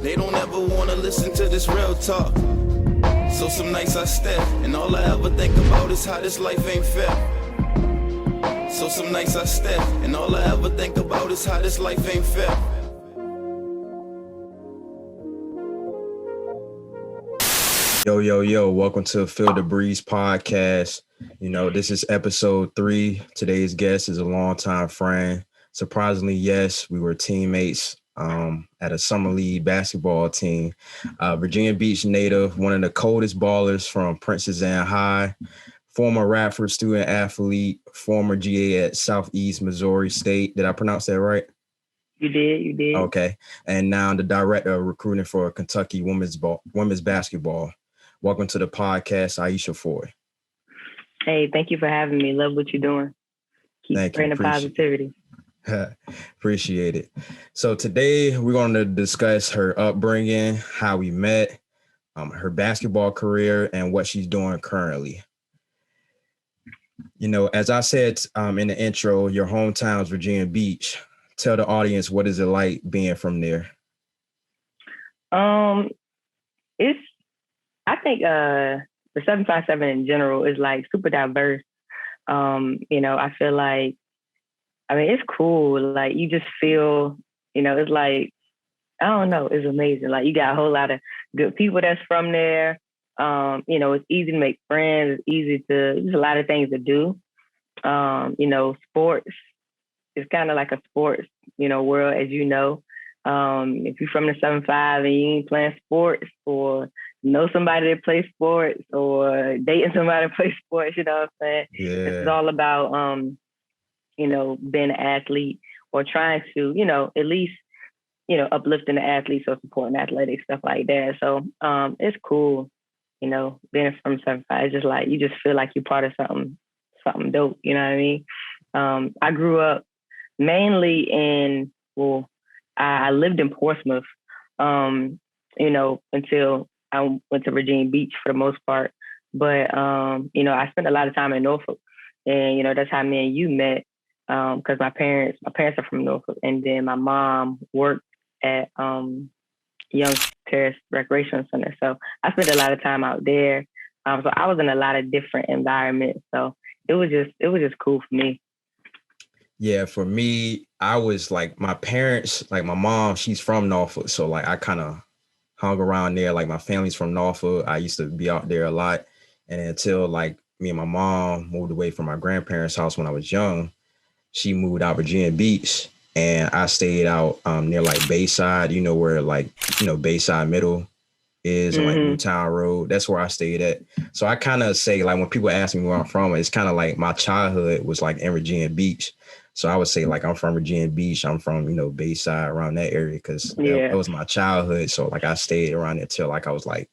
They don't ever wanna listen to this real talk. So some nights I step, and all I ever think about is how this life ain't fair. So some nights I step, and all I ever think about is how this life ain't fair. Yo, welcome to Feel the Breeze podcast. You know, this is episode 3. Today's guest is a longtime friend. Surprisingly, yes, we were teammates at a summer league basketball team. Virginia Beach native, one of the coldest ballers from Princess Anne High, former Radford student athlete, former GA at Southeast Missouri State. Did I pronounce that right? You did. Okay. And now the director of recruiting for Kentucky women's basketball. Welcome to the podcast, Aisha Foy. Hey, thank you for having me. Love what you're doing. Keep spreading the positivity. Appreciate it. So today we're going to discuss her upbringing, how we met, her basketball career, and what she's doing currently. You know, as I said in the intro, your hometown is Virginia Beach. Tell the audience, what is it like being from there? I think the 757 in general is like super diverse. I feel like, it's cool. Like you just feel, it's like, I don't know, it's amazing. Like you got a whole lot of good people that's from there. It's easy to make friends. There's a lot of things to do. Sports, it's kind of like a sports, world, as you know. If you're from the 7-5 and you ain't playing sports or know somebody that plays sports or dating somebody that plays sports, you know what I'm saying? Yeah. It's all about, being an athlete or trying to, at least, uplifting the athletes or supporting athletics, stuff like that. So it's cool, being from 7-5. It's just like, you just feel like you're part of something dope, you know what I mean? I grew up mainly I lived in Portsmouth, until I went to Virginia Beach for the most part. But, I spent a lot of time in Norfolk. And, that's how me and you met, because my parents are from Norfolk. And then my mom worked at Young Terrace Recreation Center. So I spent a lot of time out there. So I was in a lot of different environments. So it was just cool for me. Yeah, for me, I was like, my parents, like my mom, she's from Norfolk. So like I kind of hung around there. Like my family's from Norfolk. I used to be out there a lot. And until like me and my mom moved away from my grandparents' house when I was young, she moved out Virginia Beach. And I stayed out near like Bayside, where like, Bayside Middle is, or like Newtown Road. That's where I stayed at. So I kind of say, like, when people ask me where I'm from, it's kind of like my childhood was like in Virginia Beach. So I would say like I'm from Virginia Beach. I'm from, Bayside, around that area, because that was my childhood. So like I stayed around there till like I was like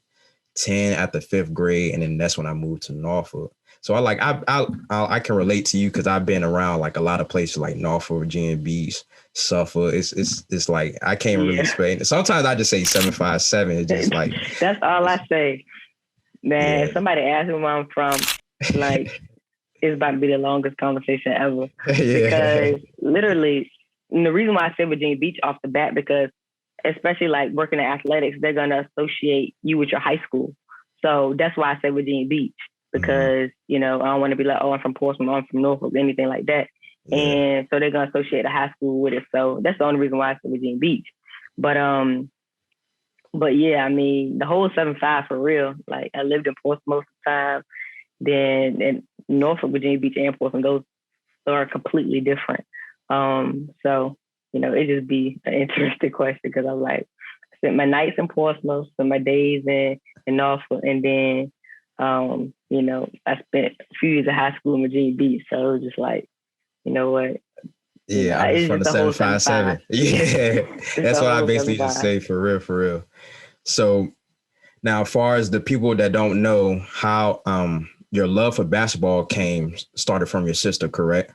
10 at the 5th grade. And then that's when I moved to Norfolk. So I can relate to you because I've been around like a lot of places like Norfolk, Virginia Beach, Suffolk. It's like I can't really explain it. Sometimes I just say 757. It's just like that's all I say. Man, somebody asked me where I'm from, like it's about to be the longest conversation ever. Because literally, and the reason why I say Virginia Beach off the bat, because especially like working in athletics, they're gonna associate you with your high school. So that's why I say Virginia Beach. Because, I don't want to be like, oh, I'm from Portsmouth, I'm from Norfolk, anything like that. Yeah. And so they're going to associate a high school with it. So that's the only reason why I say Virginia Beach. But yeah, the whole 7-5 for real. Like I lived in Portsmouth most of the time. Then in Norfolk, Virginia Beach and Portsmouth, those are completely different. So, it just be an interesting question because I'm like, I spent my nights in Portsmouth, spent my days in Norfolk, and then I spent a few years of high school in Virginia Beach, so it was just like, you know what? Yeah, I was from the 757. Yeah, that's what I basically just say, for real. So now, as far as the people that don't know, how your love for basketball started from your sister, correct?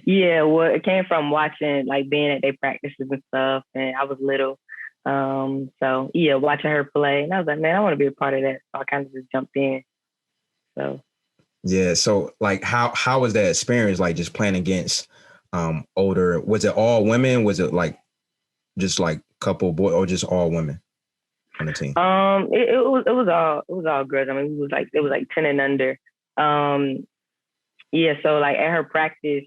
Yeah, well, it came from watching, like being at their practices and stuff, and I was little. So yeah, watching her play, and I was like, man, I want to be a part of that. So I kind of just jumped in. So yeah, so like, how was that experience? Like just playing against older? Was it all women? Was it like just like couple boy or just all women on the team? It was all girls. I mean, it was like 10 and under. Yeah, so like at her practice,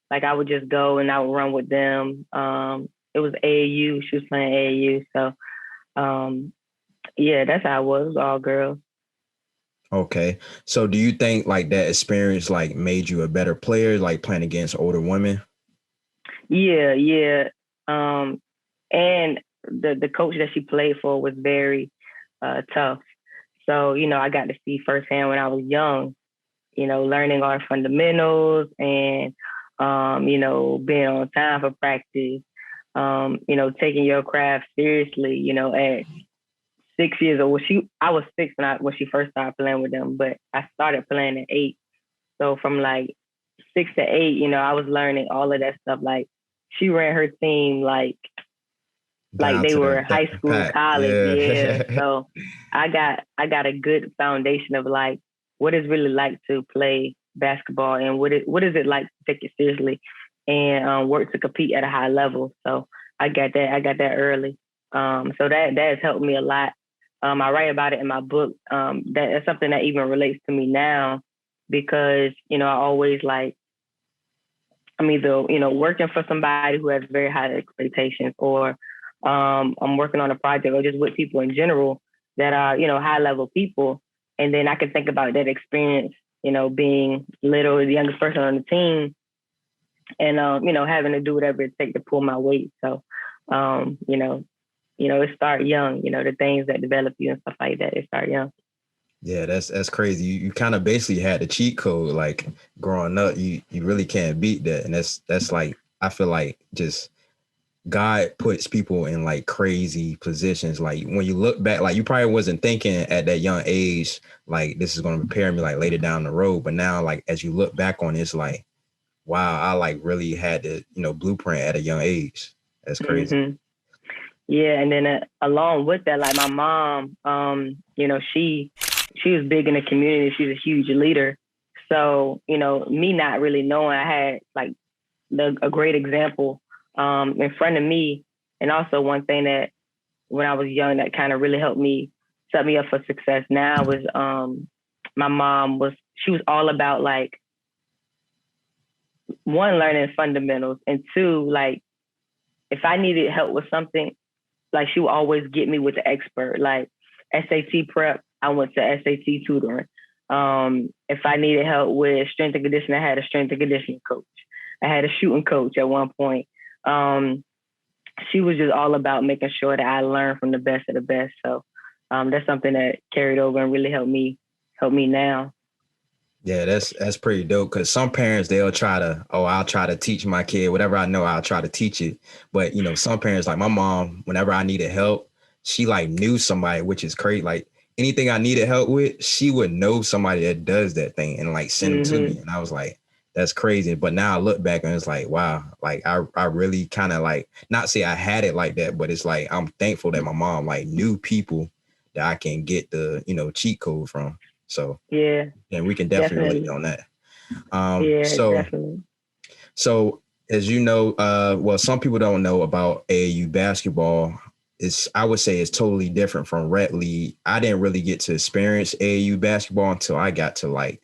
like I would just go and I would run with them. It was AAU. She was playing AAU. So yeah, that's how it was. It was all girls. Okay. So do you think like that experience like made you a better player, like playing against older women? Yeah, yeah. And the coach that she played for was very tough. So, I got to see firsthand when I was young, learning our fundamentals and, being on time for practice, taking your craft seriously, at 6 years old. I was six when she first started playing with them, but I started playing at 8. So from like 6 to 8, I was learning all of that stuff. Like she ran her team like Down they to were the high school, pack. college. Yeah. Yeah. So I got a good foundation of like what it's really like to play basketball and what is it like to take it seriously and work to compete at a high level. So I got that early. So that has helped me a lot. I write about it in my book. That's something that even relates to me now because, I always like, I'm either, working for somebody who has very high expectations or I'm working on a project or just with people in general that are, high level people. And then I can think about that experience, being literally the youngest person on the team and, having to do whatever it takes to pull my weight. So, it start young, the things that develop you and stuff like that, it start young. Yeah, that's crazy. You kind of basically had the cheat code like growing up. You really can't beat that. And that's like I feel like just God puts people in like crazy positions. Like when you look back, like you probably wasn't thinking at that young age, like this is going to prepare me like later down the road. But now, like as you look back on this, like, wow, I like really had the, blueprint at a young age. That's crazy. Mm-hmm. Yeah. And then along with that, like my mom, she was big in the community. She's a huge leader. So, me not really knowing, I had like a great example in front of me. And also one thing that when I was young that kind of really helped me set me up for success now was my mom she was all about like one, learning fundamentals, and two, like if I needed help with something, like she would always get me with the expert. Like SAT prep, I went to SAT tutoring. If I needed help with strength and conditioning, I had a strength and conditioning coach. I had a shooting coach at one point. She was just all about making sure that I learned from the best of the best. So that's something that carried over and really helped me now. Yeah, that's pretty dope because some parents, they'll try to, I'll try to teach my kid, whatever I know, I'll try to teach it. But, some parents like my mom, whenever I needed help, she like knew somebody, which is crazy. Like anything I needed help with, she would know somebody that does that thing and like send them to me. And I was like, that's crazy. But now I look back and it's like, wow, like I really kind of like, not say I had it like that, but it's like, I'm thankful that my mom like knew people that I can get the, cheat code from. So yeah, we can definitely relate on that. Yeah, definitely. So as you know, well, some people don't know about AAU basketball. I would say it's totally different from Red League. I didn't really get to experience AAU basketball until I got to like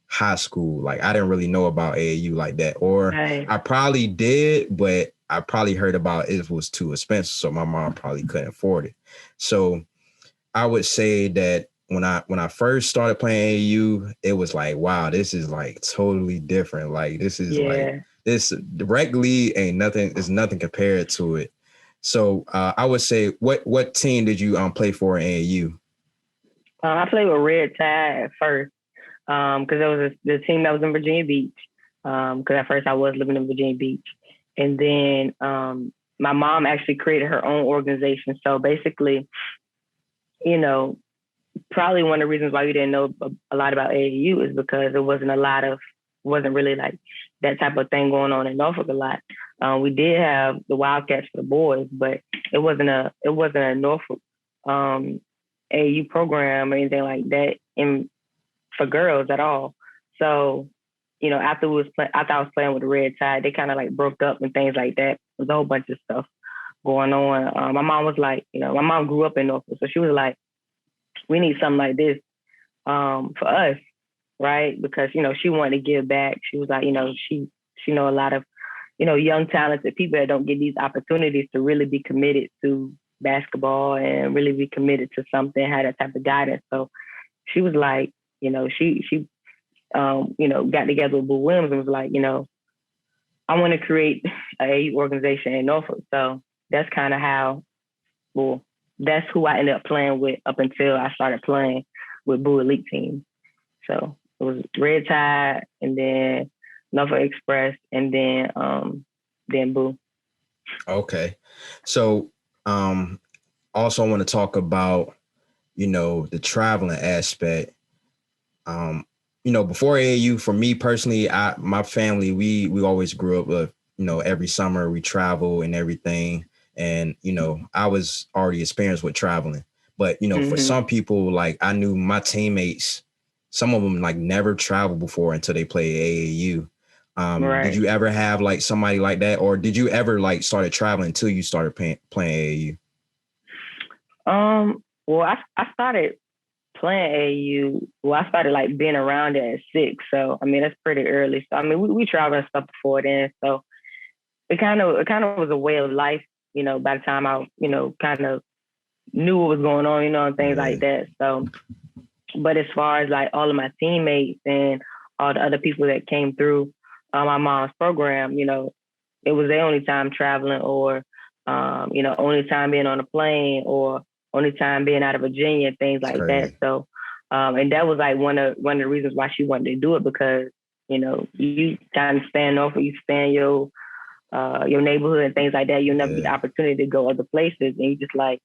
high school. Like I didn't really know about AAU like that, or Right. I probably did, but I probably heard about it was too expensive, so my mom probably couldn't afford it. So I would say that when I first started playing AAU, it was like, wow, this is like totally different. Like this is like this rec league ain't nothing. It's nothing compared to it. So I would say, what team did you play for in AAU? I played with Red Tide at first because it was the team that was in Virginia Beach. Because at first I was living in Virginia Beach, and then my mom actually created her own organization. So basically, probably one of the reasons why we didn't know a lot about AAU is because it wasn't really like that type of thing going on in Norfolk a lot. We did have the Wildcats for the boys, but it wasn't a Norfolk AAU program or anything like that for girls at all. So, after I was playing with the Red Tide, they kind of like broke up and things like that. It was a whole bunch of stuff. going on. My mom was like, my mom grew up in Norfolk, so she was like, we need something like this for us, right? Because she wanted to give back. She was like, she know a lot of young talented people that don't get these opportunities to really be committed to basketball and really be committed to something, have that type of guidance. So she was like, she got together with Boo Williams and was like, I want to create a organization in Norfolk. So that's kind of how, that's who I ended up playing with up until I started playing with Boo Elite Team. So it was Red Tide, and then Norfolk Express, and then Boo. Okay. So also I want to talk about, the traveling aspect. Before AAU, for me personally, my family, we always grew up with, every summer we travel and everything. And, I was already experienced with traveling. But, for some people, like I knew my teammates, some of them like never traveled before until they played AAU. Right. Did you ever have like somebody like that? Or did you ever like started traveling until you started playing AAU? Well, I started playing AAU. Well, I started like being around it at 6. So, I mean, that's pretty early. So, I mean, we traveled and stuff before then. So it kind of was a way of life, by the time I, kind of knew what was going on, and things like that. So, but as far as like all of my teammates and all the other people that came through my mom's program, it was their only time traveling, or, only time being on a plane, or only time being out of Virginia, things like that. So, and that was like one of the reasons why she wanted to do it, because, you kind of stand off, you stand your neighborhood and things like that. You'll never get the opportunity to go other places, and you just like,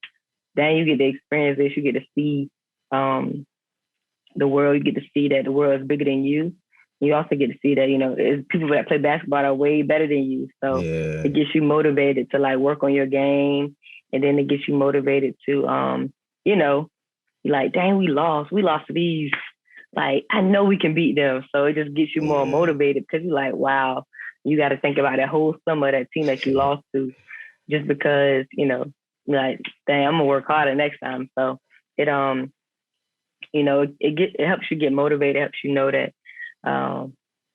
dang, you get to experience this. You get to see the world. You get to see that the world is bigger than you. You also get to see that, people that play basketball are way better than you. So it gets you motivated to like work on your game. And then it gets you motivated to, like, dang, we lost to these. Like, I know we can beat them. So it just gets you more motivated, because you're like, wow, you got to think about that whole summer, that team that you lost to, just because, like, dang, I'm gonna work harder next time. So it, it helps you get motivated, helps you know that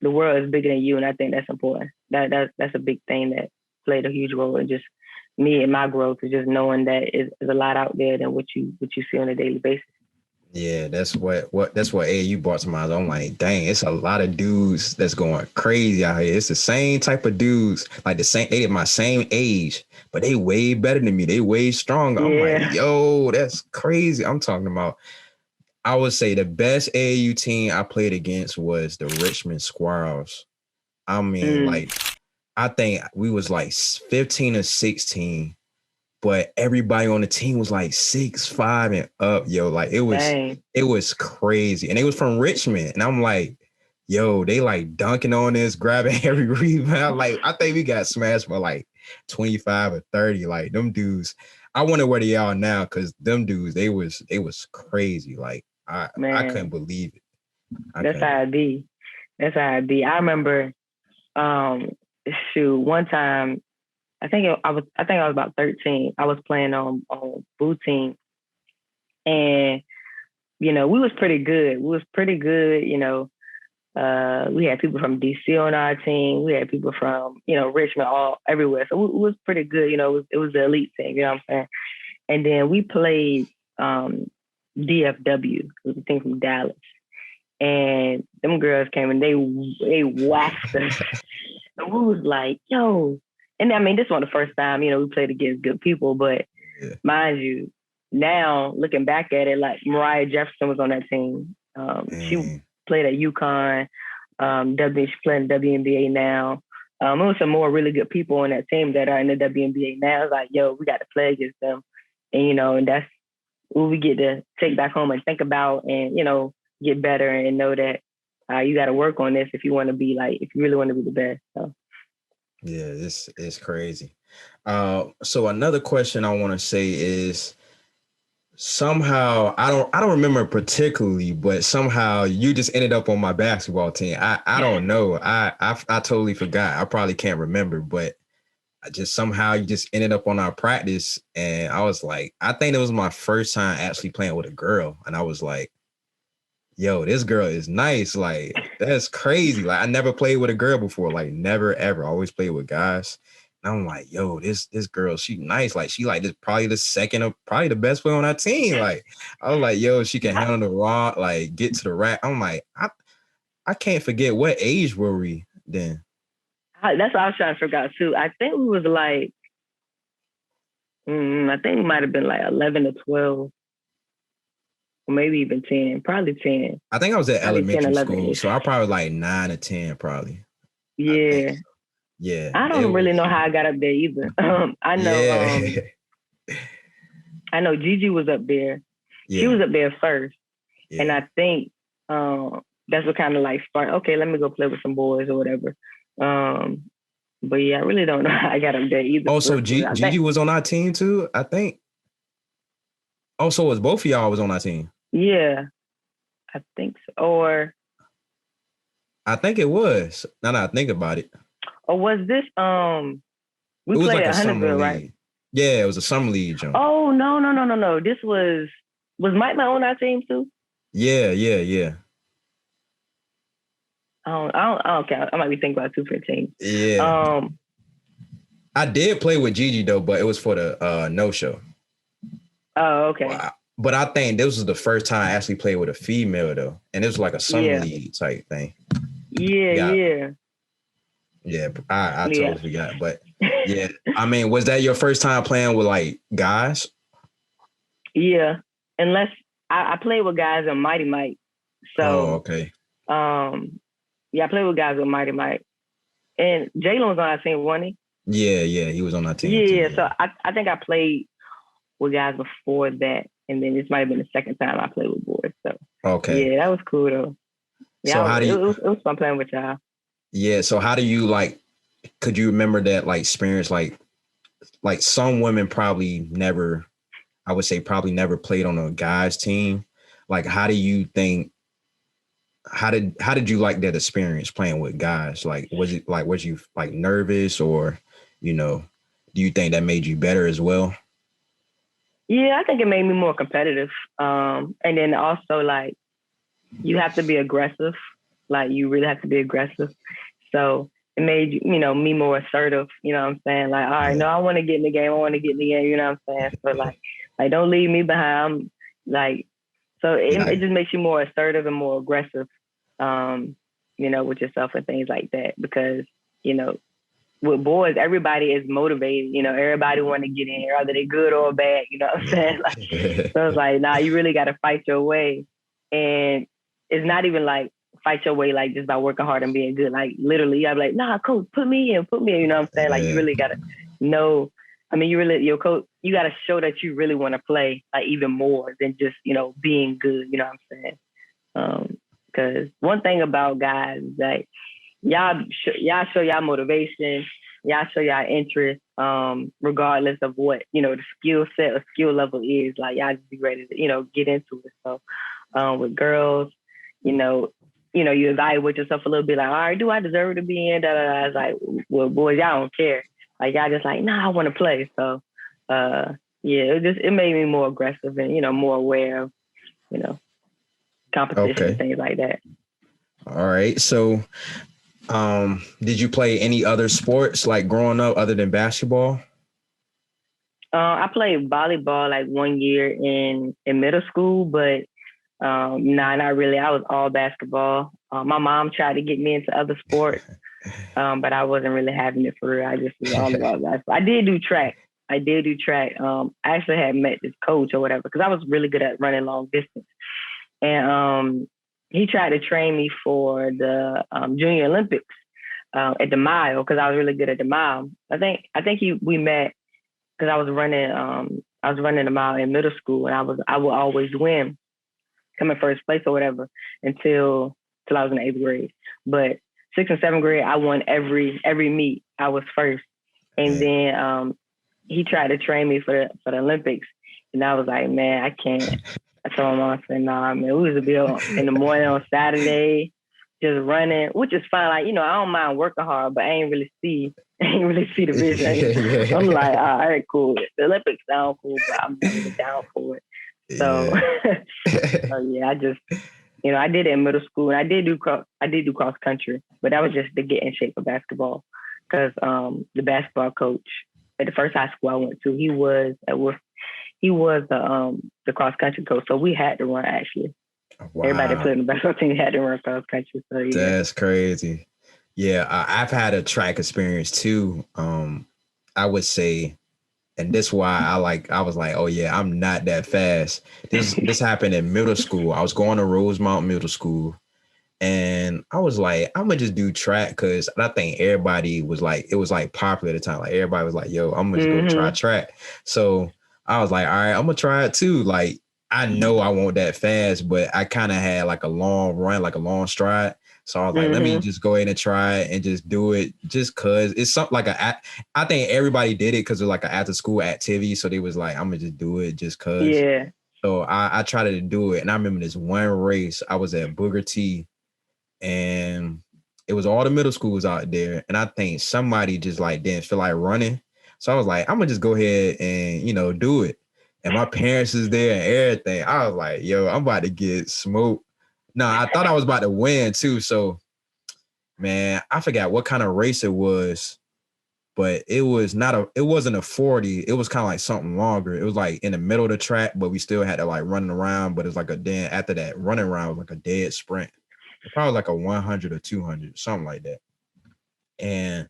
the world is bigger than you. And I think that's important. That's a big thing that played a huge role in just me and my growth, is just knowing that is a lot out there than what you see on a daily basis. Yeah, that's what AAU brought to mind. I'm like, dang, it's a lot of dudes that's going crazy out here. It's the same type of dudes, like they my same age, but they way better than me. They way stronger. I'm like, yo, that's crazy. I'm talking about, I would say the best AAU team I played against was the Richmond Squirrels. I mean, like, I think we was like 15 or 16, but everybody on the team was like 6'5" and up, yo. Like it was crazy. And they was from Richmond. And I'm like, yo, they like dunking on this, grabbing every rebound. Like, I think we got smashed by like 25 or 30. Like them dudes. I wonder where they are now, because them dudes, they was crazy. Like I couldn't believe it. That's how it be. I remember one time, I think I was about 13. I was playing on Boo team, and we was pretty good. We had people from DC on our team. We had people from Richmond, everywhere. So we was pretty good. It was the elite team. You know what I'm saying? And then we played DFW, it was a team from Dallas, and them girls came and they waxed us. And we was like, yo. And I mean, this wasn't the first time, we played against good people, but mind you, now looking back at it, like Mariah Jefferson was on that team. She played at UConn. She playing WNBA now. There was some more really good people on that team that are in the WNBA now. It's like, yo, we got to play against them. And, and that's what we get to take back home and think about, and, get better and know that you got to work on this if you want to be if you really want to be the best. So. Yeah, it's crazy. So another question I want to say is, somehow I don't remember particularly, but somehow you just ended up on my basketball team. I don't know. I totally forgot. I probably can't remember, but I just somehow you just ended up on our practice, and I was like, I think it was my first time actually playing with a girl, and I was like, yo, this girl is nice. Like, that's crazy. Like, I never played with a girl before. Like, never, ever. I always played with guys. And I'm like, yo, this girl, she nice. Like, she like this probably the second or probably the best player on our team. Like, I was like, yo, she can handle the rock, like get to the rack. I'm like, I can't forget what age were we then. That's what I was trying to figure out too. I think we was like, I think we might have been like 11 or 12. Or maybe even 10, probably 10. I think I was at Probably elementary 10, school, so I probably like 9 or 10, probably. Yeah. So. Yeah. I don't really know how I got up there either. I know. Yeah. I know Gigi was up there. Yeah. She was up there first, yeah. and I think that's what kind of like sparked. Okay, let me go play with some boys or whatever. But yeah, I really don't know how I got up there either. Oh, so Gigi was on our team too, I think. Oh, so was both of y'all was on our team? Yeah, I think so. Or I think it was. Now that I think about it. Or was this we played like at Huntersville, right? Yeah, it was a summer league jump. Oh no. This was Mike on our team too? Yeah. Okay. I might be thinking about 2 different teams. Yeah. I did play with Gigi though, but it was for the no show. Oh, okay. But I think this was the first time I actually played with a female though, and it was like a summer league type thing. Yeah. Yeah, I totally forgot, but yeah, I mean, was that your first time playing with like guys? Yeah, unless I played with guys on Mighty Mike. So, okay. I played with guys with Mighty Mike, and Jalen was on our team, wasn't he? Yeah, he was on our team. Yeah, so I think I played with guys before that, and then this might have been the second time I played with boys. So okay, yeah, that was cool though. Yeah, so it was fun playing with y'all. Yeah, so how do you like? Could you remember that like experience? Like some women probably never, I would say probably never played on a guys team. Like, how do you think? How did you like that experience playing with guys? Like, was you like nervous, or do you think that made you better as well? Yeah, I think it made me more competitive. And then also like you have to be aggressive. Like you really have to be aggressive. So it made me more assertive. You know what I'm saying? Like, all right, no, I want to get in the game. You know what I'm saying? So like don't leave me behind. Like, so it just makes you more assertive and more aggressive, with yourself and things like that. Because, with boys, everybody is motivated. Everybody want to get in, whether they're good or bad. You know what I'm saying? Like, so it's like, nah, you really got to fight your way. And it's not even like fight your way like just by working hard and being good. Like literally, I'm like, nah, coach, put me in. You know what I'm saying? Like you really gotta know. I mean, your coach, you gotta show that you really want to play, like even more than just being good. You know what I'm saying? Because one thing about guys is that y'all show y'all motivation, y'all show y'all interest, regardless of what the skill set or skill level is. Like y'all just be ready to get into it. So with girls, you evaluate yourself a little bit like, all right, do I deserve to be in? I was like, well, boys, y'all don't care. Like, y'all just like, nah, I want to play. So, it made me more aggressive and, more aware of, competition and things like that. All right. So, did you play any other sports like growing up other than basketball? I played volleyball like 1 year in middle school, but not really. I was all basketball. My mom tried to get me into other sports, but I wasn't really having it for real. I just was all about basketball. I did do track. I actually had met this coach or whatever because I was really good at running long distance. And he tried to train me for the Junior Olympics at the mile because I was really good at the mile. I think we met because I was running the mile in middle school, and I would always win, come in first place or whatever until I was in 8th grade. But 6th and 7th grade, I won every meet. I was first, and then he tried to train me for the Olympics, and I was like, man, I can't. I told my mom, I said, nah, man, we was a bill in the morning on Saturday, just running, which is fine. Like, you know, I don't mind working hard, but I ain't really see the vision. Yeah. I'm like, all right, cool. The Olympics sound cool, but I'm not really down for it. So, so yeah, I just, you know, I did it in middle school, and I did do cross country, but that was just to get in shape for basketball, because the basketball coach at the first high school I went to, he was the cross country coach, so we had to run actually. Wow. Everybody that played in the basketball team had to run cross country. So yeah, That's crazy. Yeah, I've had a track experience too. I would say, and this why I was like, oh yeah, I'm not that fast. This happened in middle school. I was going to Rosemount Middle School, and I was like, I'm gonna just do track because I think everybody was like, it was like popular at the time. Like everybody was like, yo, I'm gonna just go try track. So I was like, all right, I'm gonna try it too. Like I know I won't that fast, but I kind of had like a long run, like a long stride. So I was like, let me just go ahead and try it and just do it just cause it's something like I think everybody did it because it was like an after school activity. So they was like, I'm gonna just do it just cause. Yeah. So I tried to do it. And I remember this one race, I was at Booker T, and it was all the middle schools out there. And I think somebody just like didn't feel like running. So I was like, I'm gonna just go ahead and, you know, do it. And my parents is there and everything. I was like, yo, I'm about to get smoked. No, I thought I was about to win too. So, man, I forgot what kind of race it was, but it wasn't a 40. It was kind of like something longer. It was like in the middle of the track, but we still had to like running around. But it's like after that running around was like a dead sprint. It probably like a 100 or 200, something like that. And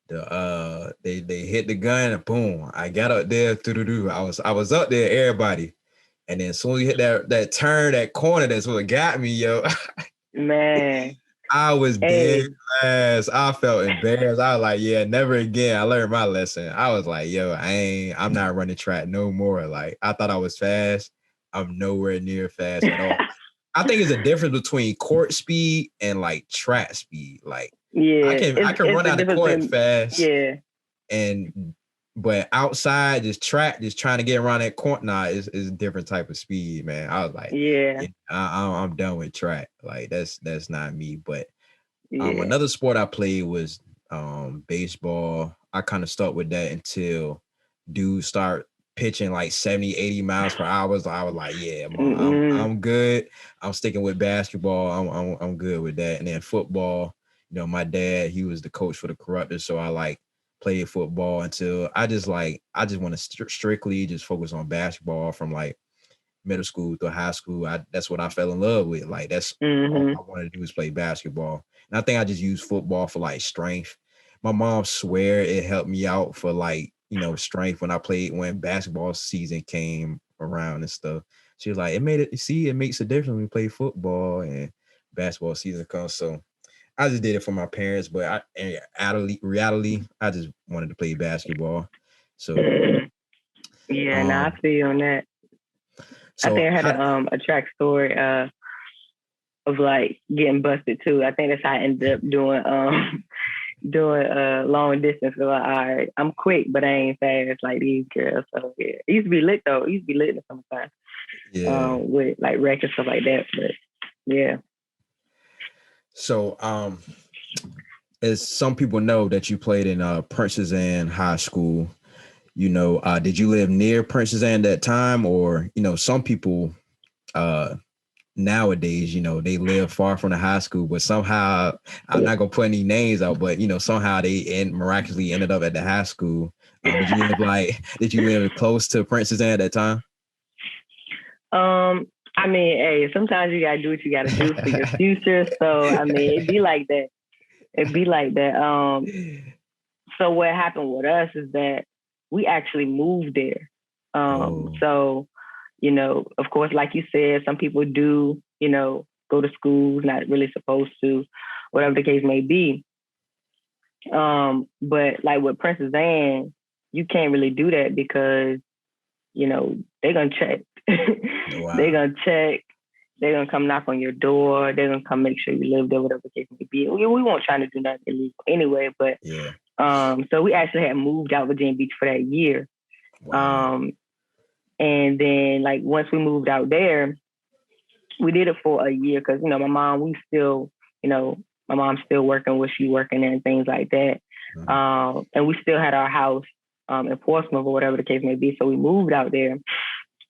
they hit the gun and boom, I got up there. I was up there, everybody. And then as soon as you hit that turn, that corner, that's what got me, yo. Man. I was dead fast. I felt embarrassed. I was like, yeah, never again. I learned my lesson. I was like, yo, I'm not running track no more. Like, I thought I was fast. I'm nowhere near fast at all. I think it's a difference between court speed and like track speed. Like, yeah, I can run out of court fast. Yeah. But outside, just trying to get around that corner, nah, is a different type of speed, man. I was like, yeah, I'm done with track. Like that's not me. But another sport I played was baseball. I kind of stuck with that until dudes start pitching like 70, 80 miles per hour. I was like, yeah, man, I'm good. I'm sticking with basketball. I'm good with that. And then football, you know, my dad, he was the coach for the Corruptors, so I like played football until I just want to strictly just focus on basketball from like middle school to high school. That's what I fell in love with. Like that's all I wanted to do is play basketball. And I think I just used football for like strength. My mom swear it helped me out for like, you know, strength when basketball season came around and stuff. She was like, it makes a difference when we play football and basketball season comes. So I just did it for my parents, but out of reality, I just wanted to play basketball. So I feel you on that. So I think I had a track story of like getting busted too. I think that's how I ended up doing long distance. So like, all right, I'm quick, but I ain't fast like these girls. So yeah, it used to be lit though. It used to be lit in the summertime. Yeah, with like wreck and stuff like that. But yeah. So, as some people know that you played in Princess Anne High School, you know, did you live near Princess Anne that time? Or, you know, some people nowadays, you know, they live far from the high school, but somehow, I'm not going to put any names out, but, you know, somehow they miraculously ended up at the high school. Did you live close to Princess Anne at that time? I mean, hey, sometimes you gotta do what you gotta do for your future. So I mean, it'd be like that. So what happened with us is that we actually moved there. So, you know, of course, like you said, some people do, you know, go to schools not really supposed to, whatever the case may be. But like with Princess Anne, you can't really do that because, you know, they're gonna check. Wow. They're gonna check. They're gonna come knock on your door. They're gonna come make sure you live there, whatever the case may be. We won't try to do nothing illegal anyway. But so we actually had moved out Virginia Beach for that year. Wow. And then like once we moved out there, we did it for a year because, you know, my mom, we still, my mom's still working where she working and things like that. And we still had our house in Portsmouth or whatever the case may be. So we moved out there,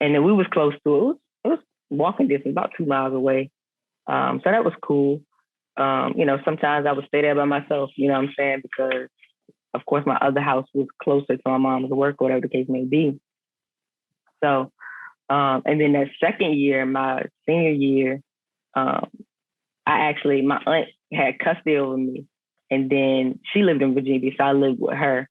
and then we was close to it. It was walking distance, about 2 miles away. So that was cool. Sometimes I would stay there by myself, you know what I'm saying? Because of course my other house was closer to my mom's work or whatever the case may be. So, and then that second year, my senior year, my aunt had custody over me, and then she lived in Virginia Beach, so I lived with her.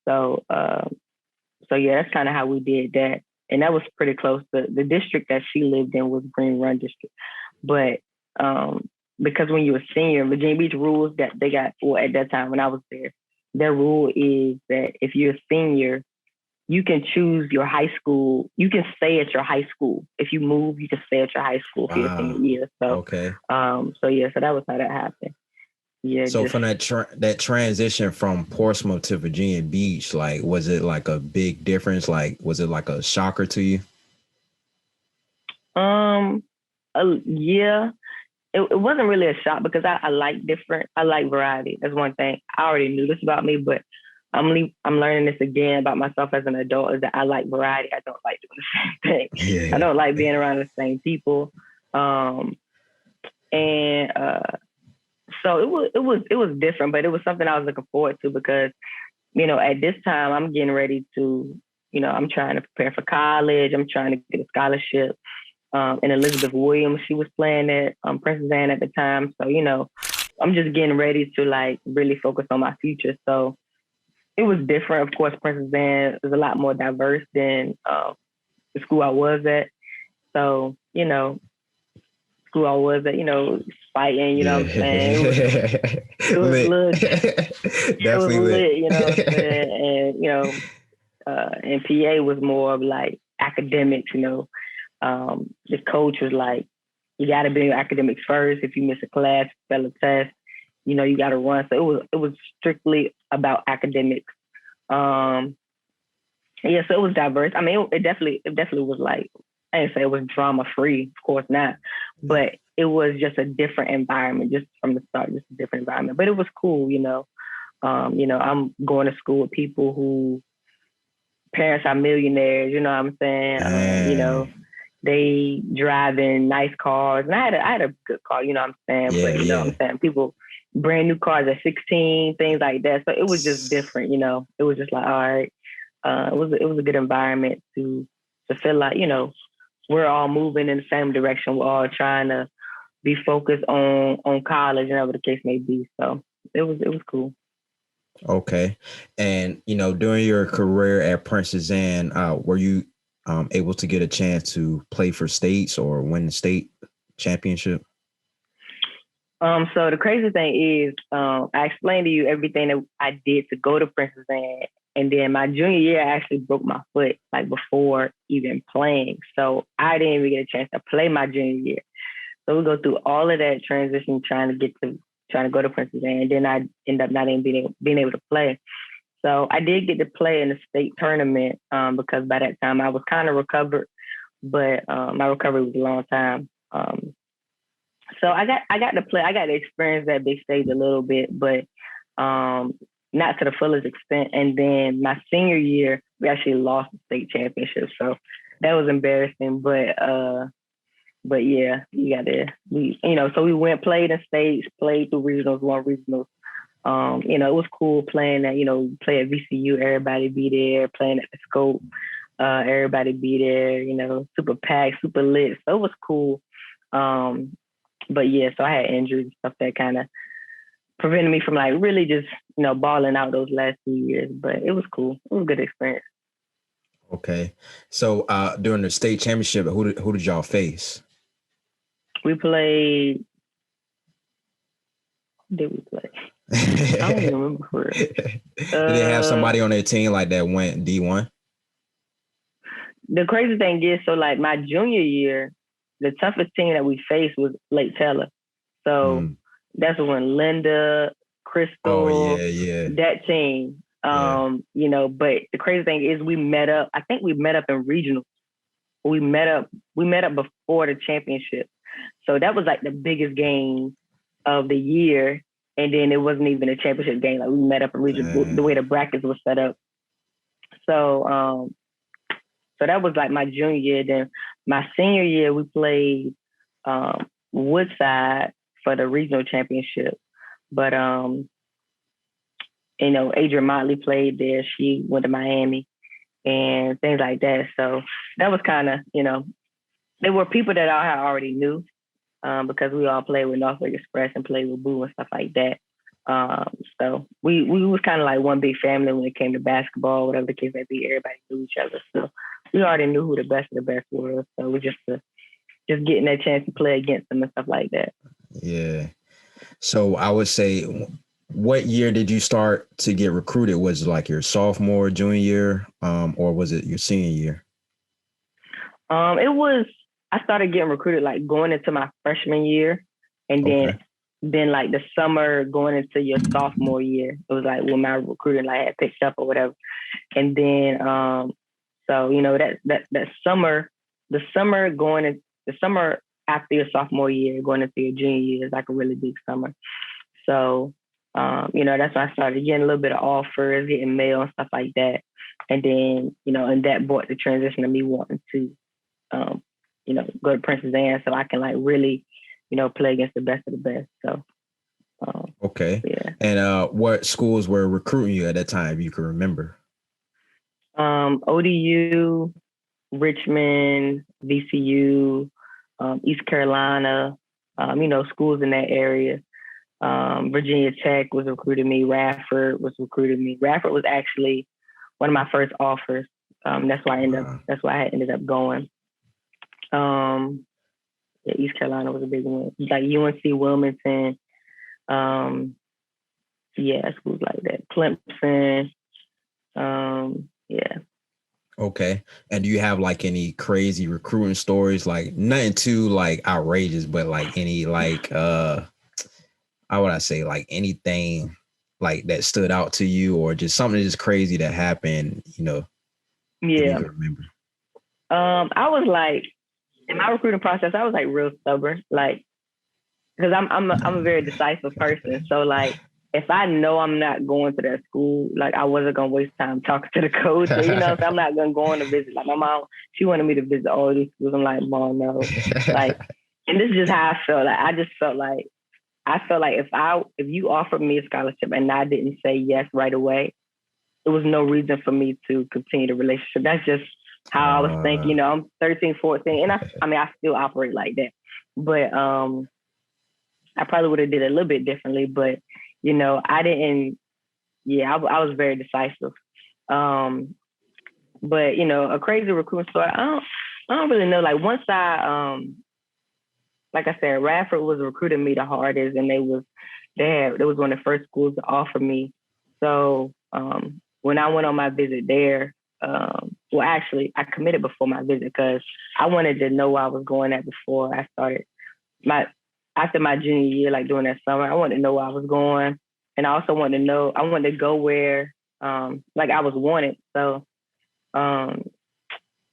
So yeah, that's kind of how we did that. And that was pretty close. The district that she lived in was Green Run District. But because when you're a senior, Virginia Beach rules that they got, well, at that time when I was there, their rule is that if you're a senior, you can choose your high school. You can stay at your high school. If you move, you can stay at your high school for your senior year. So, okay. So that was how that happened. Yeah. So from that transition from Portsmouth to Virginia Beach, like, was it like a big difference? Like, was it like a shocker to you? Yeah. It wasn't really a shock because I like variety. That's one thing. I already knew this about me, but I'm learning this again about myself as an adult, is that I like variety. I don't like doing the same thing. Yeah. I don't like being around the same people. So it was different, but it was something I was looking forward to because, at this time I'm getting ready to, I'm trying to prepare for college. I'm trying to get a scholarship. And Elizabeth Williams, she was playing at Princess Anne at the time. So, I'm just getting ready to like really focus on my future. So it was different. Of course, Princess Anne is a lot more diverse than the school I was at. So, school I was at, fighting, you know what I'm saying? It was lit. Definitely lit. You know what I'm saying? And, and PA was more of like academics, the coach was like, you got to be in academics first. If you miss a class, fail a test, you got to run. So it was strictly about academics. So it was diverse. I mean, it definitely was like, I didn't say it was drama free, of course not, but it was just a different environment, just from the start, just a different environment. But it was cool, I'm going to school with people who parents are millionaires, you know what I'm saying? They driving nice cars, and I had a good car, you know what I'm saying? Yeah, but you know what I'm saying? People brand new cars at 16, things like that. So it was just different, It was just like, all right, it was a good environment to feel like, we're all moving in the same direction. We're all trying to be focused on college and whatever the case may be. So it was cool. Okay, and during your career at Princess Anne, were you able to get a chance to play for states or win the state championship? So the crazy thing is, I explained to you everything that I did to go to Princess Anne. And then my junior year, I actually broke my foot like before even playing. So I didn't even get a chance to play my junior year. So we go through all of that transition trying to go to Princess Anne. And then I end up not even being able to play. So I did get to play in the state tournament because by that time I was kind of recovered, but my recovery was a long time. So I got to play. I got to experience that big stage a little bit, but not to the fullest extent. And then my senior year, we actually lost the state championship, so that was embarrassing. But yeah, so we played in states, played through regionals, won regionals. It was cool playing at, play at VCU, everybody be there, playing at the Scope, everybody be there, super packed, super lit. So it was cool. But yeah, so I had injuries and stuff that kind of prevented me from like really just, balling out those last 2 years. But it was cool. It was a good experience. Okay. So during the state championship, who did y'all face? We played. Did we play? I don't even remember for real. Did they have somebody on their team like that went D1? The crazy thing is, so like my junior year, the toughest team that we faced was Lake Taylor. So that's when Linda, Crystal, that team. But the crazy thing is we met up. I think we met up in regionals. We met up before the championship. So that was like the biggest game of the year, and then it wasn't even a championship game. Like we met up in region, the way the brackets was set up. So so that was like my junior year. Then my senior year, we played Woodside for the regional championship. But you know, Adrian Motley played there. She went to Miami and things like that. So that was kind of, you know, there were people that I already knew because we all played with Norfolk Express and played with Boo and stuff like that. So we was kind of like one big family when it came to basketball, whatever the case may be. Everybody knew each other. So we already knew who the best of the best were. So we just getting that chance to play against them and stuff like that. Yeah. So I would say, what year did you start to get recruited? Was it like your sophomore, junior year, or was it your senior year? I started getting recruited like going into my freshman year, and then like the summer going into your sophomore year. It was like when my recruiting like had picked up or whatever. And then so you know that summer, the summer after your sophomore year going into your junior year is like a really big summer. So you know, that's when I started getting a little bit of offers, getting mail and stuff like that. And then, you know, and that brought the transition of me wanting to you know, go to Princess Anne so I can like really, you know, play against the best of the best. So okay. Yeah. And what schools were recruiting you at that time, if you can remember? ODU, Richmond, VCU, East Carolina, you know, schools in that area. Virginia Tech was recruiting me. Radford was recruiting me. Radford was actually one of my first offers. That's why I ended up going. Yeah, East Carolina was a big one. Like UNC Wilmington. Yeah, schools like that. Clemson. Yeah. Okay. And do you have like any crazy recruiting stories? Like nothing too like outrageous, but like any like how would I say, like anything like that stood out to you, or just something just crazy that happened, you know? Yeah. If you can remember. I was like, in my recruiting process, I was like real stubborn, like, because I'm a very decisive person. So like, if I know I'm not going to that school, like I wasn't gonna waste time talking to the coach. Or, you know, so I'm not gonna go on a visit. Like my mom, she wanted me to visit all these schools. I'm like, Mom, no. Like, and this is just how I felt. Like I just felt like if you offered me a scholarship and I didn't say yes right away, there was no reason for me to continue the relationship. That's just how I was thinking. You know, I'm 13, 14, and I mean, I still operate like that. But I probably would have did it a little bit differently. But you know, I didn't. Yeah, I was very decisive. But you know, a crazy recruiting story. I don't really know. Like once like I said, Radford was recruiting me the hardest, and they was one of the first schools to offer me. So when I went on my visit there, well, actually, I committed before my visit because I wanted to know where I was going at before I started after my junior year, like during that summer. I wanted to know where I was going, and I also wanted to go where like I was wanted. So after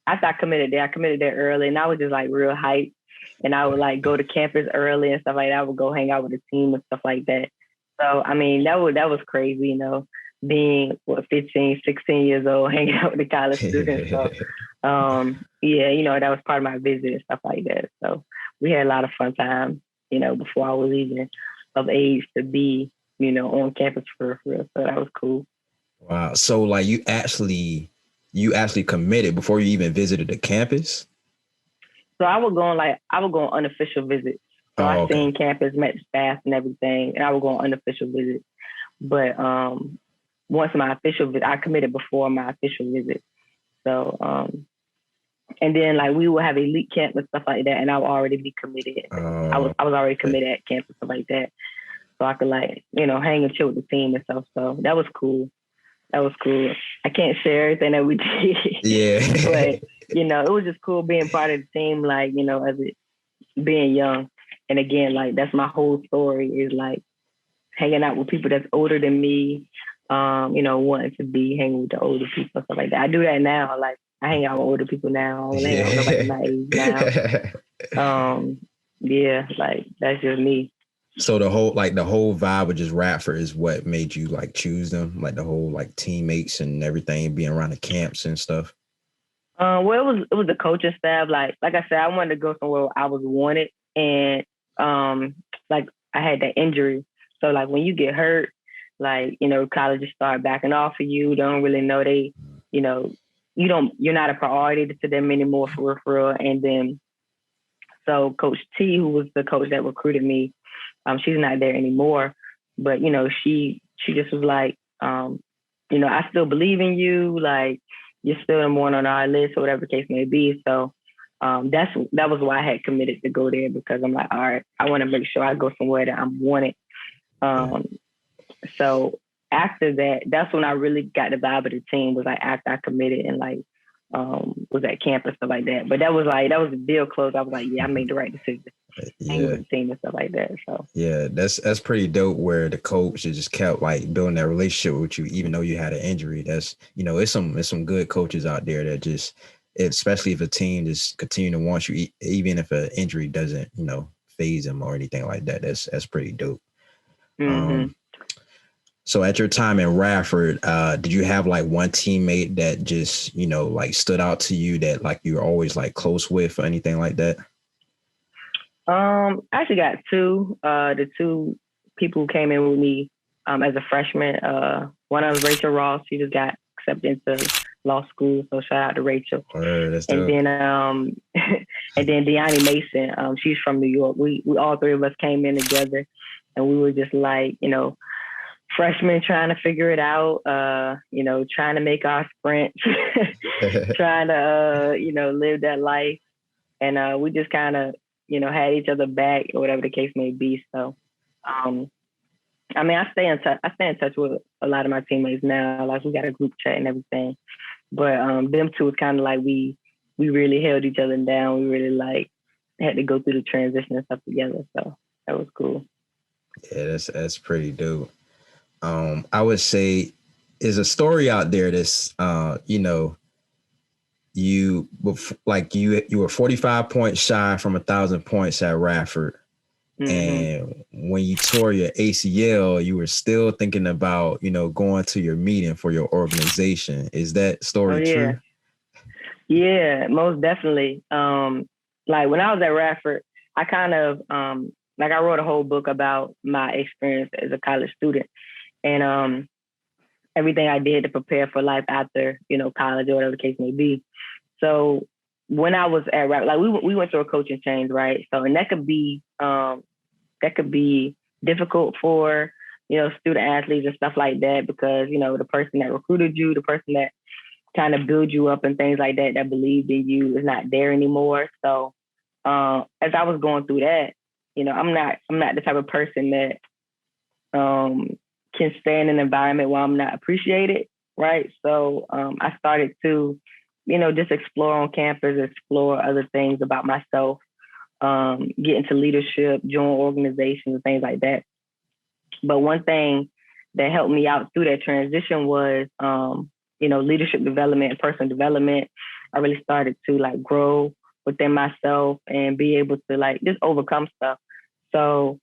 I committed there early, and I was just like real hyped. And I would like go to campus early and stuff like that. I would go hang out with the team and stuff like that. So, I mean, that was crazy, you know, being 15, 16 years old, hanging out with the college students. So, yeah, you know, that was part of my visit and stuff like that. So we had a lot of fun time, you know, before I was even of age to be, you know, on campus for real. So that was cool. Wow. So like you actually committed before you even visited the campus? So I would go on unofficial visits. So I seen campus, met the staff and everything, and I would go on unofficial visits. But once my official visit, I committed before my official visit. So and then like we would have elite camp and stuff like that, and I would already be committed. I was already committed at camp and stuff like that. So I could like, you know, hang and chill with the team and stuff. So that was cool. I can't share everything that we did. Yeah. But, you know, it was just cool being part of the team, like, you know, as being young. And again, like, that's my whole story is like hanging out with people that's older than me, you know, wanting to be hanging with the older people and stuff like that. I do that now. Like, I hang out with older people now. I don't hang out with nobody my age now. Yeah, like, that's just me. So the whole vibe of just Radford is what made you like choose them, like the whole like teammates and everything, being around the camps and stuff. Well, it was the coaching staff. Like I said, I wanted to go somewhere where I was wanted, and like I had that injury. So like when you get hurt, like colleges start backing off of you. Don't really know you're not a priority to them anymore for real. And then so Coach T, who was the coach that recruited me, she's not there anymore. But she just was like, I still believe in you. Like you're still number one on our list or whatever the case may be. So that was why I had committed to go there, because I'm like, all right, I want to make sure I go somewhere that I'm wanted. So after that, that's when I really got the vibe of the team, was like after I committed and like was at camp and stuff like that. But that was a deal closed. I was like, yeah, I made the right decision. Yeah, with the team and stuff like that. So yeah, that's pretty dope. Where the coach just kept like building that relationship with you, even though you had an injury. That's it's some good coaches out there that just, especially if a team just continue to want you, even if an injury doesn't phase them or anything like that. That's pretty dope. Mm-hmm. So at your time in Radford, did you have like one teammate that just, like stood out to you that like you were always like close with or anything like that? I actually got two. The two people who came in with me as a freshman. One of them was Rachel Ross. She just got accepted into law school, so shout out to Rachel. That's and dope. then and then Deani Mason. She's from New York. We all three of us came in together, and we were just like freshmen trying to figure it out, trying to make our sprints, trying to, live that life. And we just kind of, had each other back or whatever the case may be. So, I stay in touch with a lot of my teammates now. Like we got a group chat and everything. But them two was kind of like we really held each other down. We really like had to go through the transition and stuff together. So that was cool. Yeah, that's pretty dope. I would say is a story out there that's, you were 45 points shy from 1,000 points at Radford. Mm-hmm. And when you tore your ACL, you were still thinking about, going to your meeting for your organization. Is that story true? Yeah, most definitely. Like when I was at Radford, I kind of, I wrote a whole book about my experience as a college student. And everything I did to prepare for life after, college or whatever the case may be. So when I was at Radford, like we went through a coaching change, right? So, and that could be difficult for, student athletes and stuff like that, because, the person that recruited you, the person that kind of build you up and things like that, that believed in you is not there anymore. So as I was going through that, I'm not the type of person that can stay in an environment where I'm not appreciated, right? So I started to, just explore on campus, explore other things about myself, get into leadership, join organizations and things like that. But one thing that helped me out through that transition was, leadership development and personal development. I really started to like grow within myself and be able to like just overcome stuff. So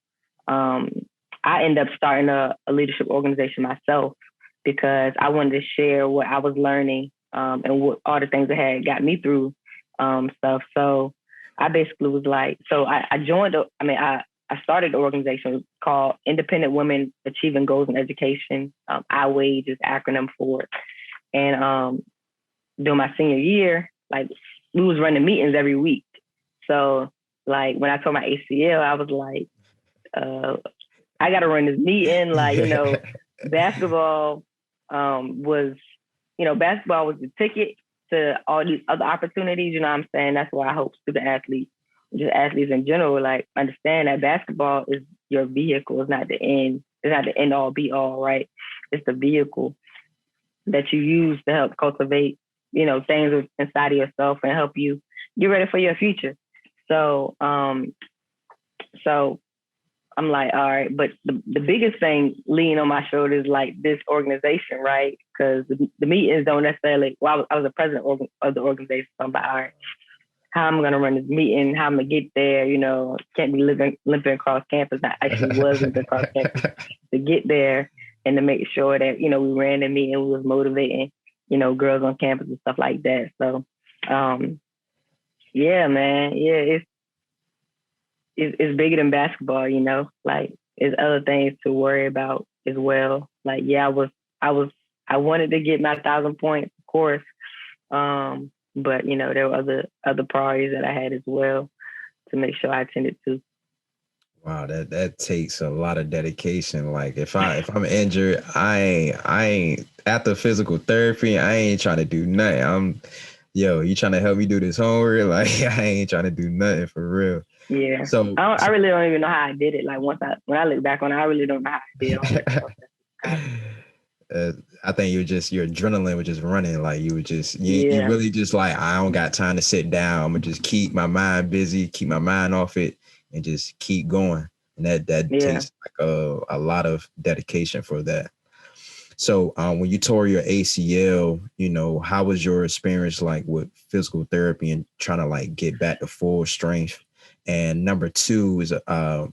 I ended up starting a leadership organization myself, because I wanted to share what I was learning and what all the things that had got me through stuff. So I basically was like, so I joined, I started an organization called Independent Women Achieving Goals in Education. IWAGE is acronym for it. And during my senior year, like we was running meetings every week. So like when I tore my ACL, I was like, I got to run this meeting. Like, basketball was the ticket to all these other opportunities. You know what I'm saying? That's why I hope student athletes, just athletes in general, like understand that basketball is your vehicle. It's not the end. It's not the end all be all, right? It's the vehicle that you use to help cultivate, things inside of yourself and help you get ready for your future. So, so I'm like, all right, but the biggest thing leaning on my shoulders, like this organization, right? Because the meetings don't necessarily, I was the president of the organization, so I'm like, all right, how I'm gonna run this meeting, how I'm gonna get there. Can't be limping across campus. I actually was limping across campus to get there and to make sure that we ran the meeting, we was motivating girls on campus and stuff like that. So, yeah, man, yeah, it's bigger than basketball. Like there's other things to worry about as well. Like, yeah, I wanted to get my 1,000 points, of course. But there were other priorities that I had as well to make sure I attended to. Wow, that takes a lot of dedication. Like if I'm injured, I ain't after physical therapy, I ain't trying to do nothing. You trying to help me do this homework? Like I ain't trying to do nothing for real. Yeah. So I really don't even know how I did it. Like when I look back on it, I really don't know how I did it. I think your adrenaline was just running. Like you were just, you Yeah. really just like, I don't got time to sit down. I'm gonna just keep my mind busy, keep my mind off it, and just keep going. And that takes like a lot of dedication for that. So when you tore your ACL, how was your experience like with physical therapy and trying to like get back to full strength? And number two is, I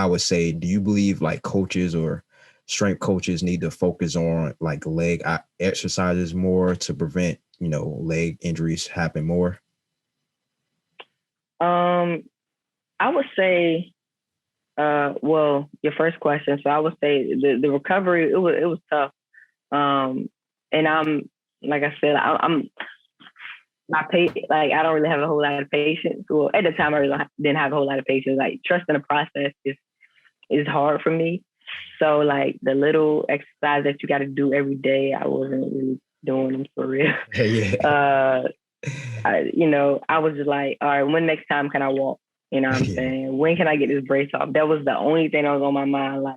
would say, do you believe like coaches or strength coaches need to focus on like leg exercises more to prevent, leg injuries happen more? I would say, well, your first question. So I would say the recovery, it was tough. And I'm, like I said, I'm not like I don't really have a whole lot of patience. Well, at the time I really didn't have a whole lot of patience. Like trusting the process is hard for me. So like the little exercise that you got to do every day, I wasn't really doing them for real. Yeah. I was just like, all right, when next time can I walk? You know what I'm saying? When can I get this brace off? That was the only thing that was on my mind. Like,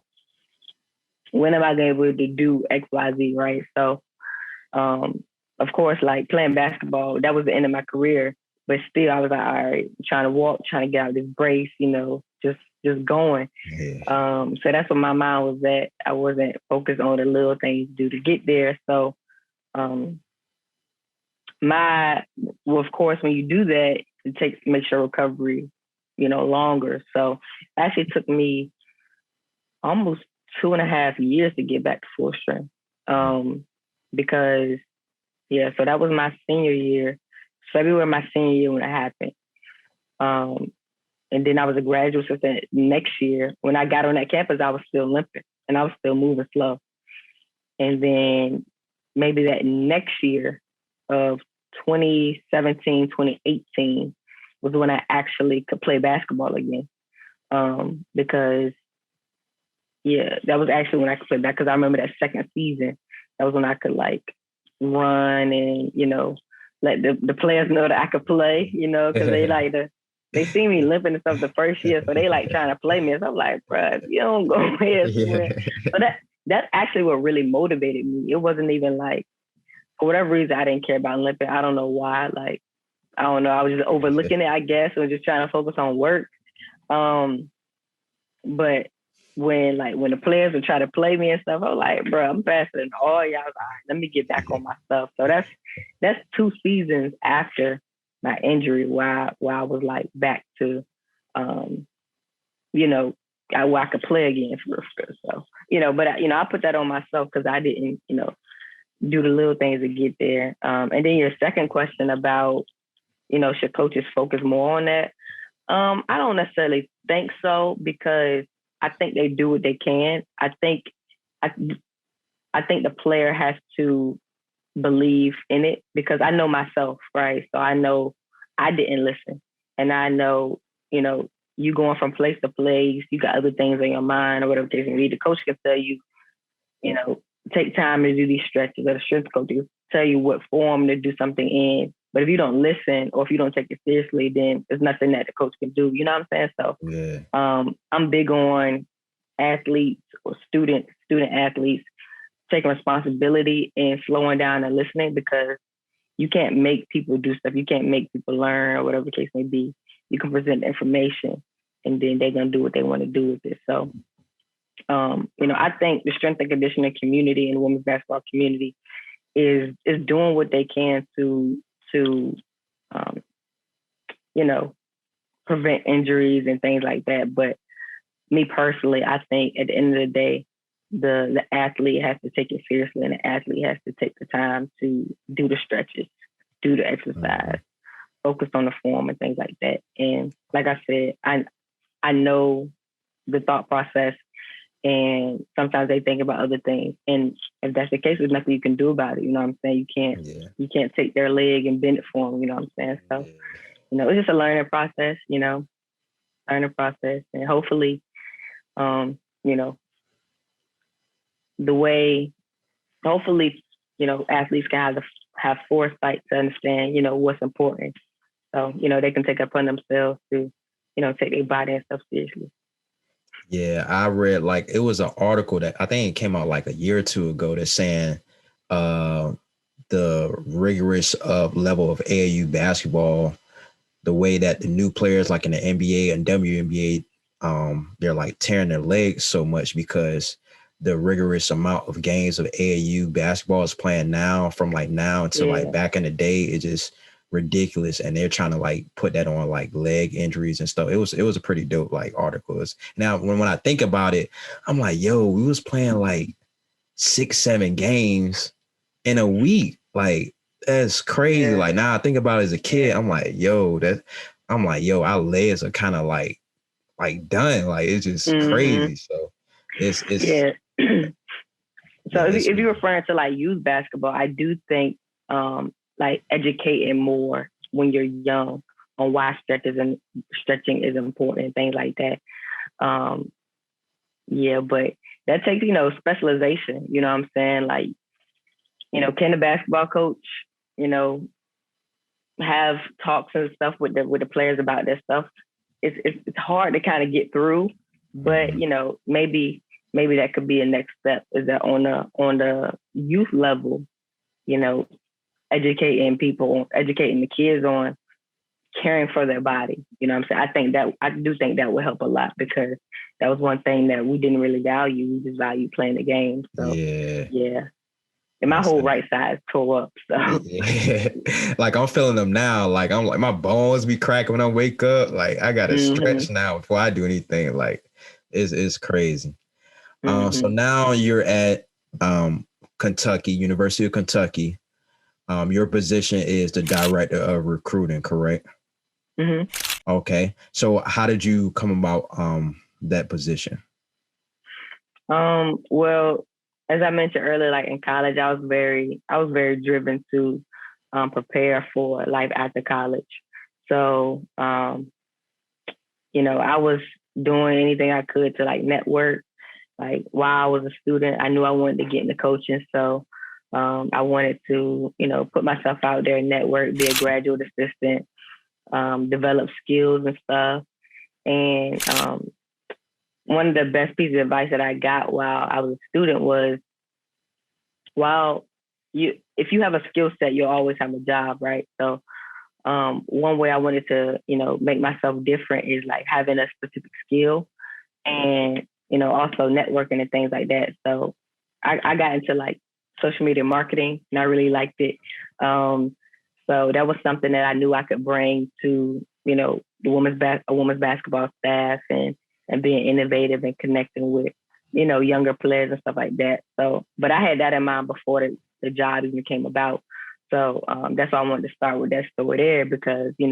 when am I going to be able to do X, Y, Z, right? So, of course, like playing basketball, that was the end of my career. But still, I was like, all right, trying to walk, trying to get out of this brace, just going. Yeah. So that's what my mind was at. I wasn't focused on the little things to do to get there. So, of course, when you do that, it makes your recovery, longer. So it actually took me almost 2.5 years to get back to full strength. Because, so that was my senior year, February my senior year when it happened. And then I was a graduate assistant next year. When I got on that campus, I was still limping and I was still moving slow. And then maybe that next year of 2017, 2018 was when I actually could play basketball again. Because, that was actually when I could play back. Because I remember that second season, that was when I could like run and, let the players know that I could play, because they see me limping and stuff the first year. So they like trying to play me. So I'm like, bro, you don't go here. So that's actually what really motivated me. It wasn't even like, for whatever reason, I didn't care about limping. I don't know why. Like, I don't know. I was just overlooking it, I guess, or just trying to focus on work. But when the players would try to play me and stuff, I was like, bro, I'm faster than all y'all. All right, let me get back on my stuff. So that's 2 seasons after my injury where I was like back to, where I could play again for real. So, but I put that on myself because I didn't, do the little things to get there. And then your second question about, should coaches focus more on that? I don't necessarily think so, because I think they do what they can. I think the player has to believe in it, because I know myself, right? So I know I didn't listen, and I know, you going from place to place, you got other things in your mind or whatever case may be. The coach can tell you, take time to do these stretches, or the strength coach will tell you what form to do something in. But if you don't listen, or if you don't take it seriously, then there's nothing that the coach can do. You know what I'm saying? So I'm big on athletes or student athletes taking responsibility and slowing down and listening, because you can't make people do stuff. You can't make people learn, or whatever the case may be. You can present information, and then they're going to do what they want to do with it. So, I think the strength and conditioning community and the women's basketball community is doing what they can to prevent injuries and things like that. But me personally, I think at the end of the day, the athlete has to take it seriously, and the athlete has to take the time to do the stretches, do the exercise, focus on the form and things like that. And like I said, I know the thought process, and sometimes they think about other things. And if that's the case, there's nothing you can do about it. You know what I'm saying? You can't take their leg and bend it for them. You know what I'm saying? So, it's just a learning process. And hopefully, the way, hopefully, athletes can have foresight to understand, what's important. So, they can take it upon themselves to, take their body and stuff seriously. Yeah, I read it was an article that I think it came out a year or two ago that's saying the rigorous level of AAU basketball, the way that the new players in the NBA and WNBA, they're tearing their legs so much because the rigorous amount of games of AAU basketball is playing now from now until back in the day. It just ridiculous, and they're trying to put that on leg injuries and stuff. It was a pretty dope articles. Now when I think about it, I'm yo, we was playing 6-7 games in a week. That's crazy. Yeah. Now I think about it as a kid, I'm yo, our legs are kind of done. It's just crazy. So it's yeah. So if you're referring to youth basketball, I do think educating more when you're young on why stretching is important and things like that. But that takes, specialization, you know what I'm saying? Can the basketball coach, have talks and stuff with the players about that stuff? It's hard to kind of get through, but maybe that could be a next step, is that on the youth level, educating the kids on caring for their body. You know what I'm saying? I do think that would help a lot, because that was one thing that we didn't really value. We just valued playing the game. So yeah. And my whole right side is tore up. So yeah. I'm feeling them now. I'm my bones be cracking when I wake up. I gotta stretch now before I do anything. It's crazy. So now you're at Kentucky, University of Kentucky. Your position is the director of recruiting, correct? Okay. So how did you come about that position? Well, as I mentioned earlier, in college, I was very driven to prepare for life after college. So, I was doing anything I could to network. While I was a student, I knew I wanted to get into coaching. So I wanted to, put myself out there, network, be a graduate assistant, develop skills and stuff. And one of the best pieces of advice that I got while I was a student was, if you have a skill set, you'll always have a job, right? So one way I wanted to, make myself different is having a specific skill, and, also networking and things like that. So I got into social media marketing, and I really liked it. So that was something that I knew I could bring to, a women's basketball staff, and being innovative and connecting with, younger players and stuff like that. So, but I had that in mind before the job even came about. So that's why I wanted to start with that story there, because, being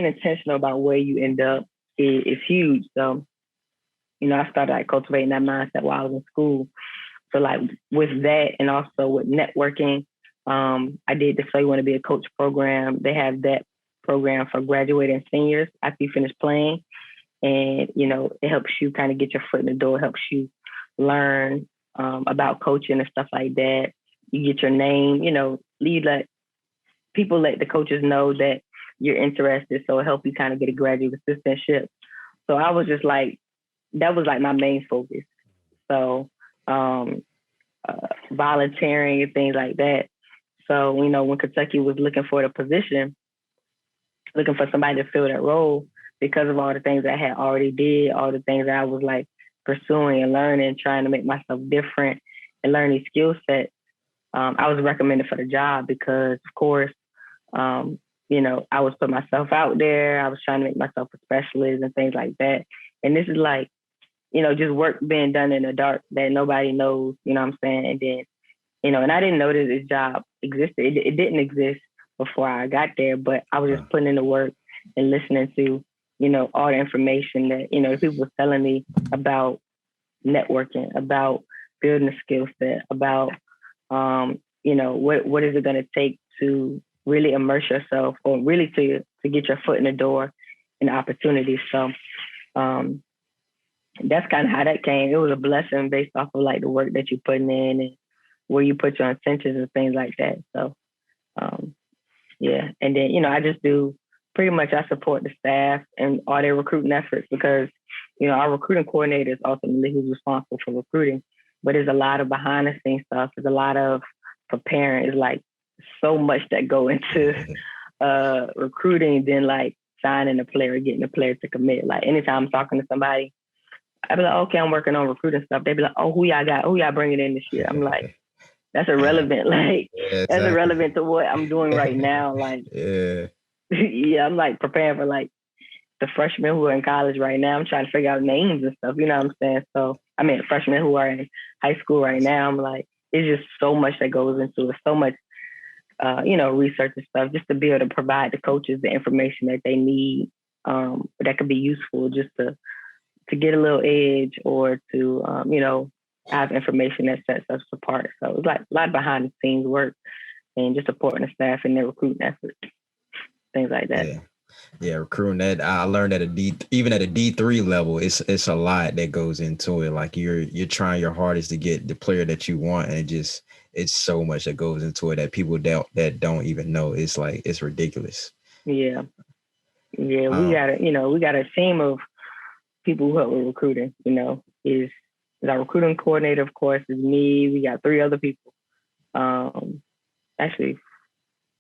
intentional about where you end up is huge. So, I started cultivating that mindset while I was in school. So with that, and also with networking, I did the So You Want to Be a Coach program. They have that program for graduating seniors after you finish playing. And, it helps you kind of get your foot in the door, helps you learn about coaching and stuff like that. You get your name, people let the coaches know that you're interested. So it helps you kind of get a graduate assistantship. So I was just that was my main focus. So volunteering and things like that. So, when Kentucky was looking for the position, looking for somebody to fill that role, because of all the things I had already did, all the things that I was pursuing and learning, trying to make myself different and learn these skill sets, I was recommended for the job because, of course, I was putting myself out there. I was trying to make myself a specialist and things like that. And this is like, just work being done in the dark that nobody knows, you know what I'm saying? And then, and I didn't know that this job existed. It didn't exist before I got there, but I was just putting in the work and listening to, all the information that, people were telling me about networking, about building a skill set, about, what is it going to take to really immerse yourself or really to get your foot in the door and opportunities. So that's kind of how that came. It was a blessing based off of like the work that you're putting in and where you put your intentions and things like that. So, yeah. And then, I just do pretty much, I support the staff and all their recruiting efforts because, our recruiting coordinator is ultimately who's responsible for recruiting, but there's a lot of behind the scenes stuff. There's a lot of preparing. It's like so much that go into recruiting than like signing a player, getting a player to commit. Like anytime I'm talking to somebody, I'd be like, okay, I'm working on recruiting stuff. They'd be like, oh, who y'all got? Who y'all bringing in this year? I'm like, that's irrelevant. Like, that's irrelevant to what I'm doing right now. Like, yeah, I'm like preparing for like the freshmen who are in college right now. I'm trying to figure out names and stuff. You know what I'm saying? So, I mean, freshmen who are in high school right now, I'm like, it's just so much that goes into it. So much, research and stuff just to be able to provide the coaches the information that they need that could be useful just to get a little edge or to, have information that sets us apart. So it's like a lot of behind the scenes work and just supporting the staff in their recruiting efforts, things like that. Yeah, recruiting that I learned even at a D3 level, it's a lot that goes into it. Like you're trying your hardest to get the player that you want, and it's so much that goes into it that people that don't even know. It's like it's ridiculous. Yeah, we got a team of people who help with recruiting. Is our recruiting coordinator, of course, is me. We got 3 other people. Actually,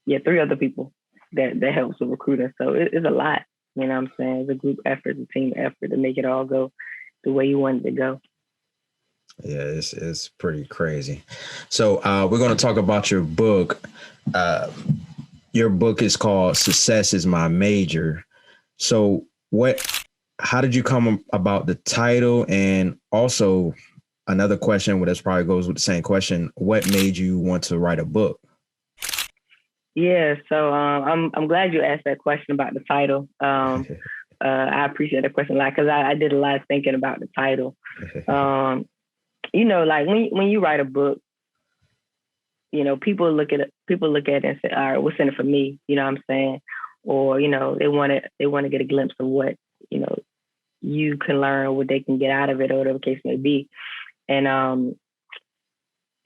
3 other people that helps with recruiting. So it's a lot. You know what I'm saying? It's a group effort, a team effort to make it all go the way you want it to go. Yeah, it's pretty crazy. So we're going to talk about your book. Your book is called Success is My Major. So how did you come about the title? And also another question, well, this probably goes with the same question. What made you want to write a book? Yeah, so I'm glad you asked that question about the title. I appreciate the question a lot because I did a lot of thinking about the title. Like when you write a book, people look at it and say, all right, what's in it for me? You know what I'm saying? Or, they want to get a glimpse of what, you can learn, what they can get out of it or whatever the case may be. And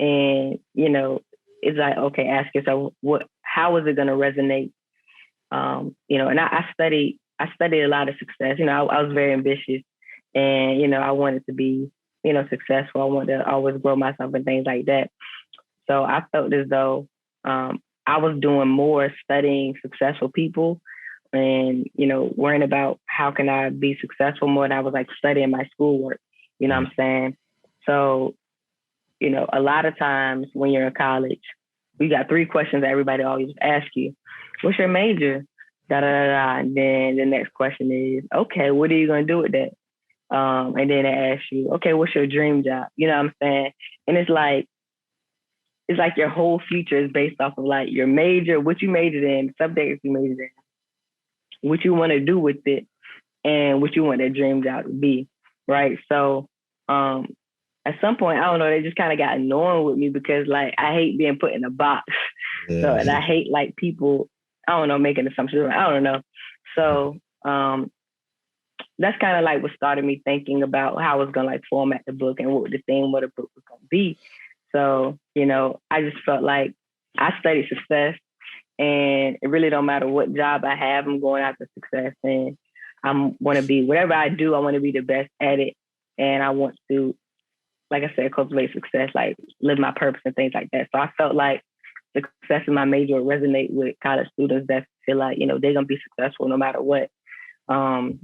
it's like, okay, ask yourself, how is it going to resonate? And I studied a lot of success. I was very ambitious and, I wanted to be, successful. I wanted to always grow myself and things like that. So I felt as though I was doing more studying successful people and, worrying about how can I be successful more than I was like studying my schoolwork. You know what I'm saying? So, a lot of times when you're in college, we got 3 questions that everybody always asks you. What's your major? Da, da, da, da. And then the next question is, okay, what are you going to do with that? And then they ask you, okay, what's your dream job? You know what I'm saying? And it's like your whole future is based off of like your major, what you majored in, subjects you majored in, what you want to do with it, and what you want that dream job to be, right? So at some point, I don't know, they just kind of got annoying with me because like I hate being put in a box. Yeah. So, and I hate like people, I don't know, making assumptions. I don't know. So that's kind of like what started me thinking about how I was gonna like format the book and what the theme of the book was gonna be. So, I just felt like I studied success and it really don't matter what job I have, I'm going after success and I want to be, whatever I do, I want to be the best at it. And I want to, like I said, cultivate success, like live my purpose and things like that. So I felt like success in my major would resonate with college students that feel like, they're going to be successful no matter what. And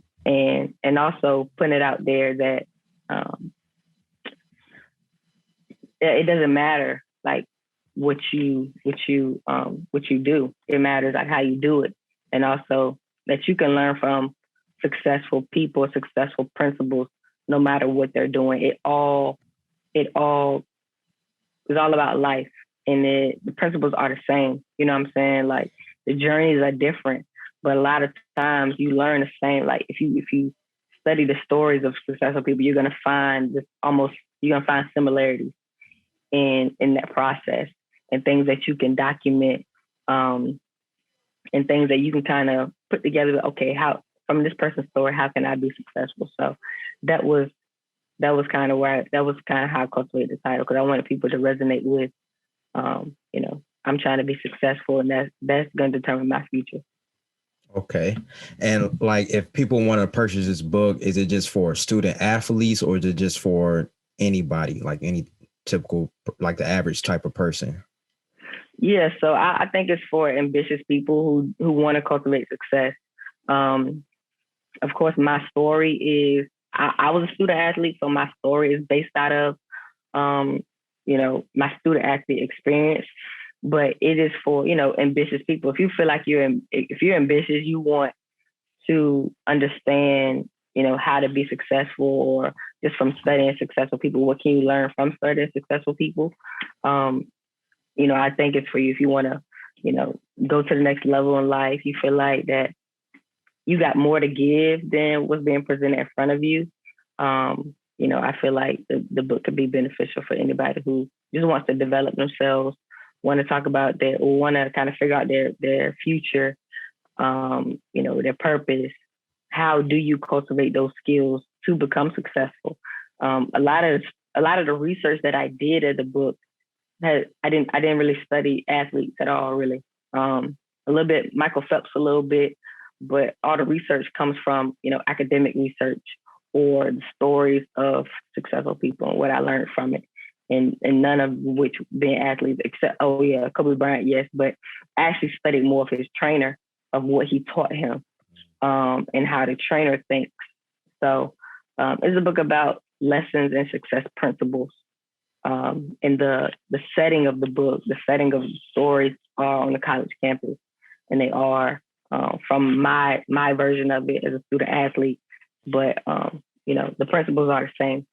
also putting it out there that it doesn't matter like what you do. It matters like how you do it. and also that you can learn from successful people, successful principles, no matter what they're doing. It all is all about life, and the principles are the same. You know what I'm saying? Like the journeys are different, but a lot of times you learn the same. Like if you study the stories of successful people, you're gonna find similarities in that process, and things that you can document, and things that you can kind of put together. Okay, how from this person's story, how can I be successful? So that was kind of how I cultivated the title, because I wanted people to resonate with, I'm trying to be successful, and that's going to determine my future. Okay. And like, if people want to purchase this book, is it just for student athletes, or is it just for anybody, like any typical, like the average type of person? Yeah, so I think it's for ambitious people who want to cultivate success. Of course, my story is, I was a student athlete, so my story is based out of, my student athlete experience. But it is for, ambitious people. If you feel like if you're ambitious, you want to understand, how to be successful, or just from studying successful people, what can you learn from studying successful people? I think it's for you if you want to, go to the next level in life. You feel like that you got more to give than what's being presented in front of you. I feel like the book could be beneficial for anybody who just wants to develop themselves, want to talk about want to kind of figure out their future, their purpose. How do you cultivate those skills to become successful? A lot of the research that I did at the book, I didn't really study athletes at all, really. A little bit Michael Phelps, a little bit, but all the research comes from, academic research or the stories of successful people and what I learned from it. And none of which being athletes, except, Kobe Bryant, yes, but I actually studied more of his trainer, of what he taught him, and how the trainer thinks. So it's a book about lessons and success principles. And the setting of the book, the setting of the stories are on the college campus, and they are from my version of it as a student athlete, but the principles are the same.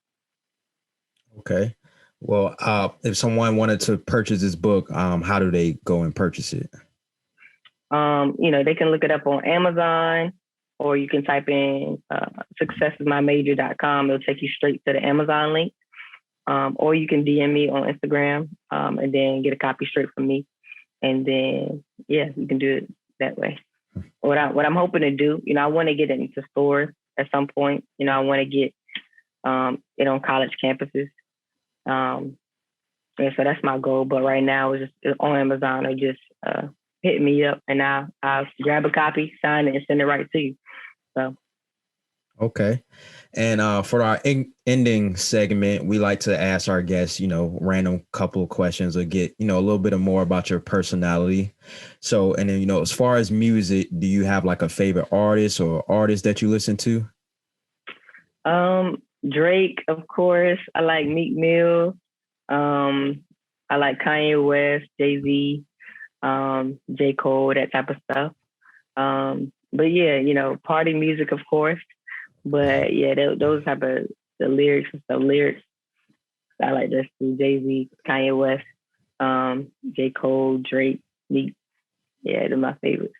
Okay. Well, if someone wanted to purchase this book, how do they go and purchase it? They can look it up on Amazon, or you can type in successismymajor.com. It'll take you straight to the Amazon link. Or you can DM me on Instagram, and then get a copy straight from me. And then, you can do it that way. What I'm hoping to do, I want to get it into stores at some point. I want to get it on college campuses. So that's my goal. But right now, it's just on Amazon, or just hit me up, and I'll grab a copy, sign it, and send it right to you. So. Okay. And for our ending segment, we like to ask our guests, random couple of questions, or get, a little bit more about your personality. So, and then, as far as music, do you have like a favorite artist or artist that you listen to? Drake, of course. I like Meek Mill. I like Kanye West, Jay-Z, J. Cole, that type of stuff. But party music, of course. But those type of the lyrics and stuff. Lyrics, I like this too. Jay-Z, Kanye West, J. Cole, Drake, Meek. Yeah, they're my favorites.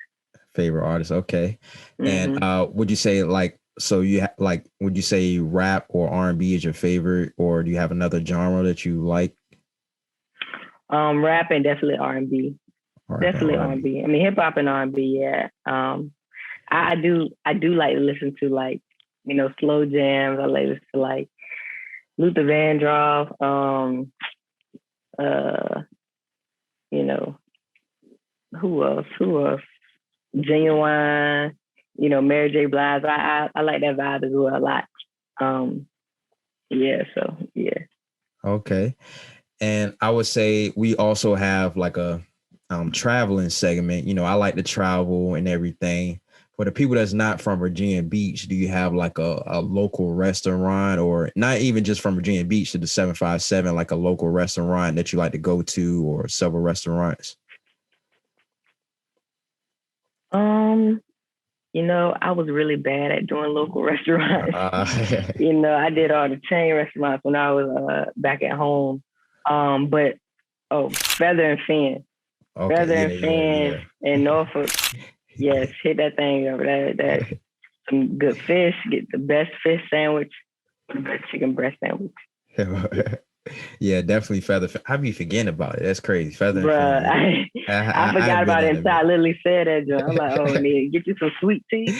Favorite artists, okay. Mm-hmm. And would you say would you say rap or R&B is your favorite, or do you have another genre that you like? Rap and definitely R&B. Definitely R&B. I mean, hip hop and R&B. Yeah. I do like to listen to, like, slow jams. I like to listen to, like, Luther Vandross. Who else? Genuine. Mary J. Blige. I like that vibe as well a lot. Okay. And I would say we also have like a traveling segment. I like to travel and everything. For the people that's not from Virginia Beach, do you have like a local restaurant, or not even just from Virginia Beach to the 757, like a local restaurant that you like to go to, or several restaurants? I was really bad at doing local restaurants. Uh, I did all the chain restaurants when I was back at home. But Feather and Fin. okay, Feather and yeah. Fin in Norfolk. Yes, hit that thing up. That some good fish. Get the best fish sandwich, the best chicken breast sandwich. Yeah, definitely feather. I be forgetting about it. That's crazy. Feather and Bruh, Fin. I forgot I've been about it at until I literally said that. Joint. I'm like, oh, nigga, get you some sweet tea,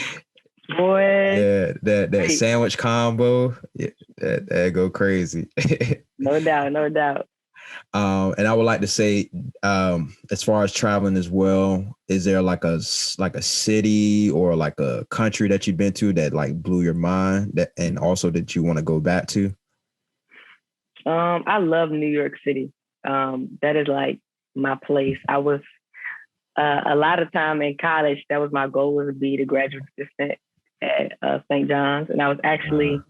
boy. Yeah, that sandwich combo. Yeah, that go crazy. No doubt, no doubt. And I would like to say, as far as traveling as well, is there like a city or like a country that you've been to that like blew your mind that, and also that you want to go back to? I love New York City. That is like my place. I was a lot of time in college. That was my goal, was to be the graduate assistant at St. John's, and I was actually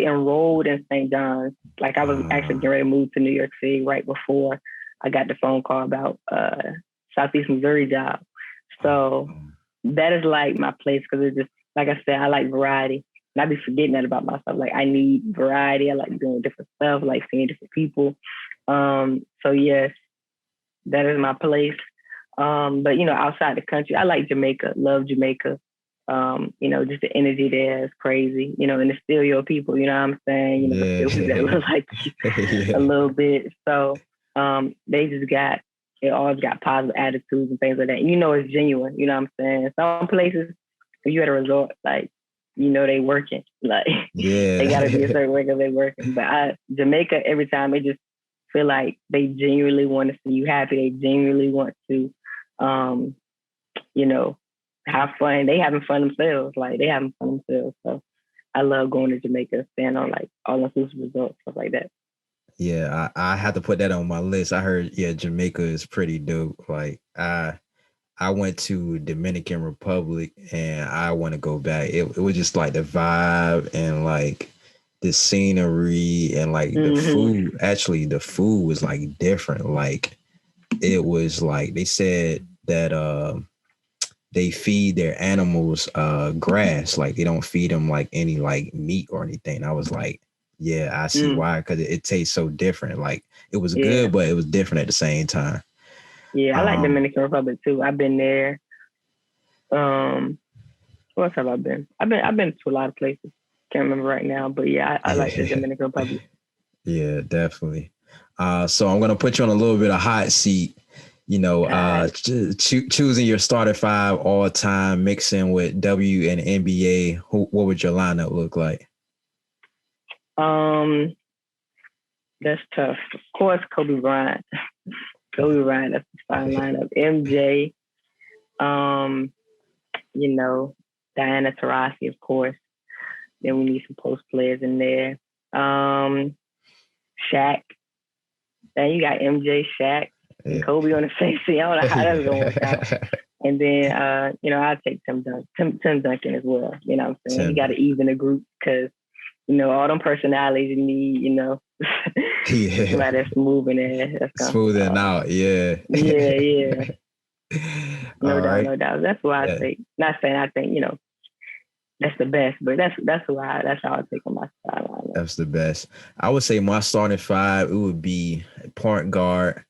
enrolled in St. John's. Like I was actually getting ready to move to New York City right before I got the phone call about Southeast Missouri job. So that is like my place, because it's just, like I said, I like variety. And I be forgetting that about myself. Like I need variety. I like doing different stuff, like seeing different people. So yes, that is my place. But outside the country, I like Jamaica. Love Jamaica. Just the energy there is crazy. And it's still your people. You know what I'm saying? Still people that look like you a little bit. So they always got positive attitudes and things like that. And it's genuine. You know what I'm saying? Some places, if you at a resort, like, they working. Like they gotta be a certain way because they working. But Jamaica, every time they just feel like they genuinely want to see you happy. They genuinely want to, have fun. They having fun themselves. Like they having fun themselves. So I love going to Jamaica, staying on like all inclusive resorts, stuff like that. Yeah, I had to put that on my list. I heard, Jamaica is pretty dope. Like I went to Dominican Republic and I want to go back. It was just like the vibe and like the scenery and like the food. Actually, the food was like different. Like it was like they said that they feed their animals grass. Like they don't feed them like any like meat or anything. I was like, yeah, I see why, because it tastes so different. Like it was good, but it was different at the same time. Yeah, I like Dominican Republic too. I've been there. Where else have I been? I've been to a lot of places. Can't remember right now, but yeah, I like the Dominican Republic. Yeah, definitely. So I'm gonna put you on a little bit of hot seat. Choosing your starting five all time, mixing with W and NBA. What would your lineup look like? That's tough. Of course, Kobe Bryant. Kobe Bryant, that's the starting lineup. MJ, Diana Taurasi, of course. Then we need some post players in there. Shaq. Then you got MJ, Shaq, and Kobe on the face. I don't know how that's gonna work out. And then I'll take Tim Duncan as well. You know what I'm saying? You gotta even the group, because all them personalities you need, somebody that's moving there. Smoothing out, yeah. Yeah. No right. doubt. That's why I think. Not saying I think, that's the best, but that's how I take on my style. That's the best. I would say my starting five, it would be point guard.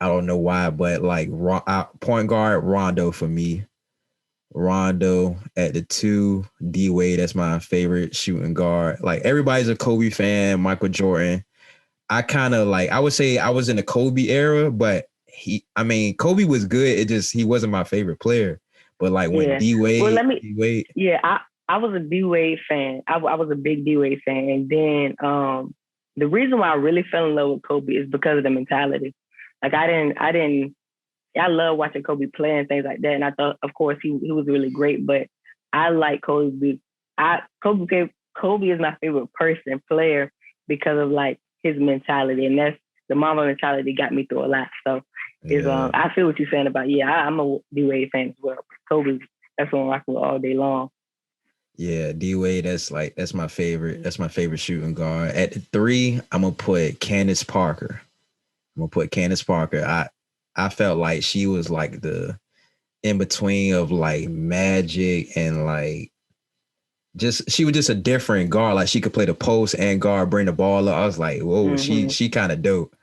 I don't know why, but like point guard, Rondo for me. Rondo at the 2, D Wade, that's my favorite shooting guard. Like everybody's a Kobe fan, Michael Jordan. I kind of like, I would say I was in the Kobe era, but Kobe was good. It just, he wasn't my favorite player. But like when D Wade, I was a D Wade fan. I was a big D Wade fan. And then the reason why I really fell in love with Kobe is because of the mentality. Like I love watching Kobe play and things like that. And I thought, of course, he was really great, but I like Kobe. Kobe is my favorite player, because of like his mentality. And that's the Mamba mentality got me through a lot. So I feel what you're saying about, I'm a D Wade fan as well. Kobe, that's what I'm rocking with all day long. Yeah, D Wade, that's my favorite. That's my favorite shooting guard. At the 3, I'm gonna put Candace Parker. I felt like she was like the in between of like magic and like she was just a different guard. Like she could play the post and guard, bring the ball up. I was like, whoa, she kind of dope.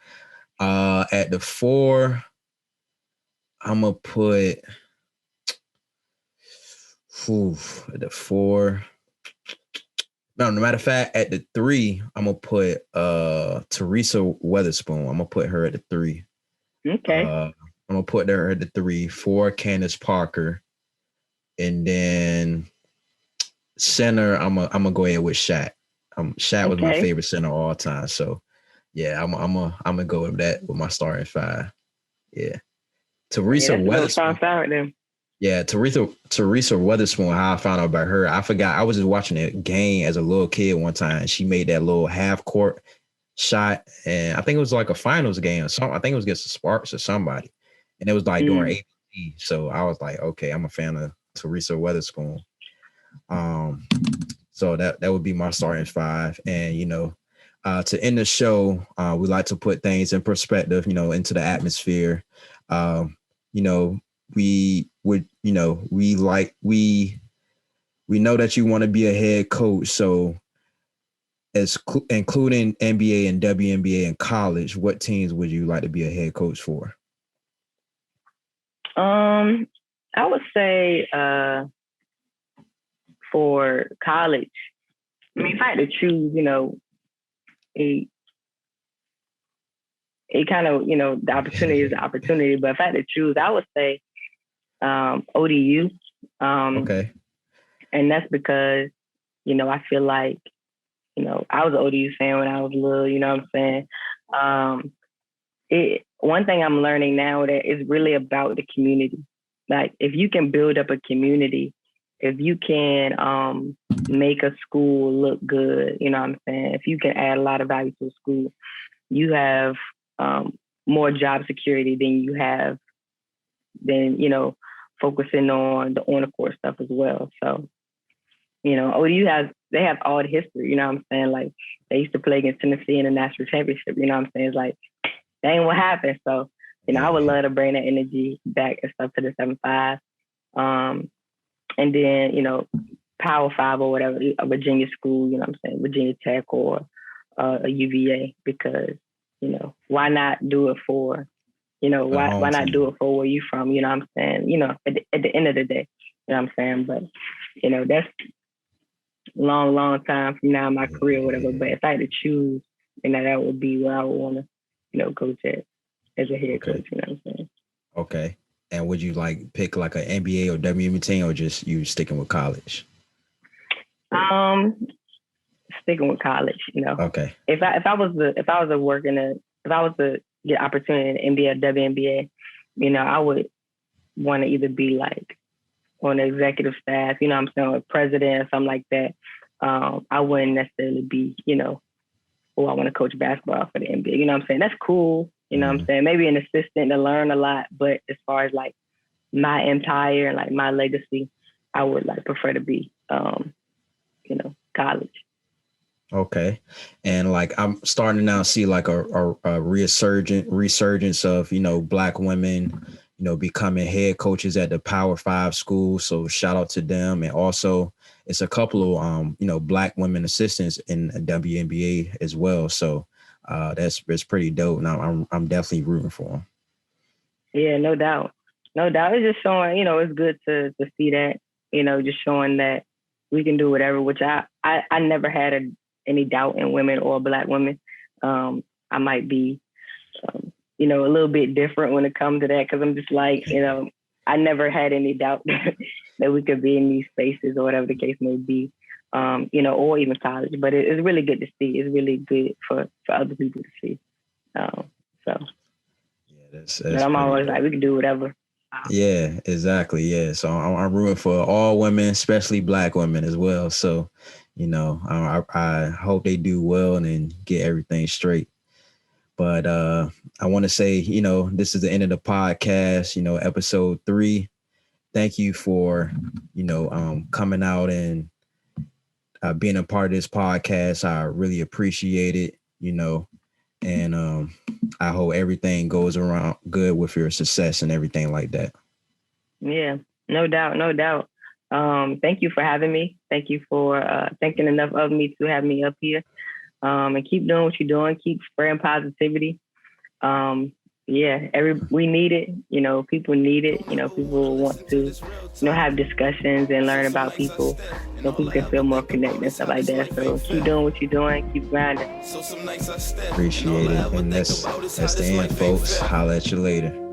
At the 4, I'm gonna put at the 4. No, matter of fact, at the 3, I'm gonna put Teresa Weatherspoon. I'm gonna put her at the 3. Okay. I'm gonna put her at the 3. 4, Candace Parker, and then center. I'm gonna go ahead with Shaq. Shaq was my favorite center of all time. So yeah, I'm gonna go with that with my starting 5. Yeah, Teresa Weatherspoon. Yeah, Teresa Weatherspoon, how I found out about her, I forgot. I was just watching a game as a little kid one time. She made that little half court shot, and I think it was like a finals game or something. I think it was against the Sparks or somebody. And it was like during APC. So I was like, okay, I'm a fan of Teresa Weatherspoon. So that would be my starting 5. And, to end the show, we like to put things in perspective, into the atmosphere. We would, we know that you want to be a head coach. So including NBA and WNBA in college, what teams would you like to be a head coach for? I would say for college, I mean, if I had to choose, it kind of, the opportunity is the opportunity. But if I had to choose, I would say ODU. Okay. And that's because, I feel like, I was an ODU fan when I was little, you know what I'm saying? One thing I'm learning now that is really about the community. Like if you can build up a community, if you can make a school look good, you know what I'm saying? If you can add a lot of value to a school, you have more job security than you have focusing on the on-the-court stuff as well. So, ODU they have all the history, you know what I'm saying? Like they used to play against Tennessee in the national championship, you know what I'm saying? It's like, that ain't what happened. So, I would love to bring that energy back and stuff to the 7-5. And then, Power 5 or whatever, a Virginia school, you know what I'm saying? Virginia Tech or a UVA, because, why not do it for, why not do it for where you from? You know what I'm saying? At the end of the day, you know what I'm saying? But, that's long time from now in my career or whatever. But if I had to choose, that would be where I would want to, coach at as a head coach, you know what I'm saying? Okay. And would you pick an NBA or WNBA team, or just you sticking with college? Sticking with college, Okay. If I was to get opportunity in NBA or WNBA, I would want to either be on the executive staff, you know what I'm saying, or president or something like that. I wouldn't necessarily be, I want to coach basketball for the NBA. You know what I'm saying? That's cool. You know what I'm saying? Maybe an assistant to learn a lot, but as far as my empire and my legacy, I would prefer to be, college. Okay. And I'm starting to now see a resurgence of, Black women, becoming head coaches at the Power 5 schools. So shout out to them. And also it's a couple of, Black women assistants in WNBA as well. So that's pretty dope. Now I'm definitely rooting for them. Yeah, no doubt. It's just showing, it's good to see that, just showing that we can do whatever, which I never had any doubt in women or Black women. I might be, a little bit different when it comes to that, because I'm just I never had any doubt that we could be in these spaces or whatever the case may be, or even college. But it's really good to see. It's really good for other people to see. So that's I'm always we can do whatever. Yeah, exactly. Yeah. So I'm rooting for all women, especially Black women as well. So, I hope they do well and get everything straight. But I want to say, this is the end of the podcast, episode 3. Thank you for, coming out and being a part of this podcast. I really appreciate it, and I hope everything goes around good with your success and everything like that. Yeah, no doubt, no doubt. Thank you for having me. Thank you for thinking enough of me to have me up here. And keep doing what you're doing. Keep spreading positivity. Yeah, we need it. People need it. People want to, have discussions and learn about people, so people can feel more connected and stuff like that. So keep doing what you're doing. Keep grinding. Appreciate it. And that's the end, folks. Holla at you later.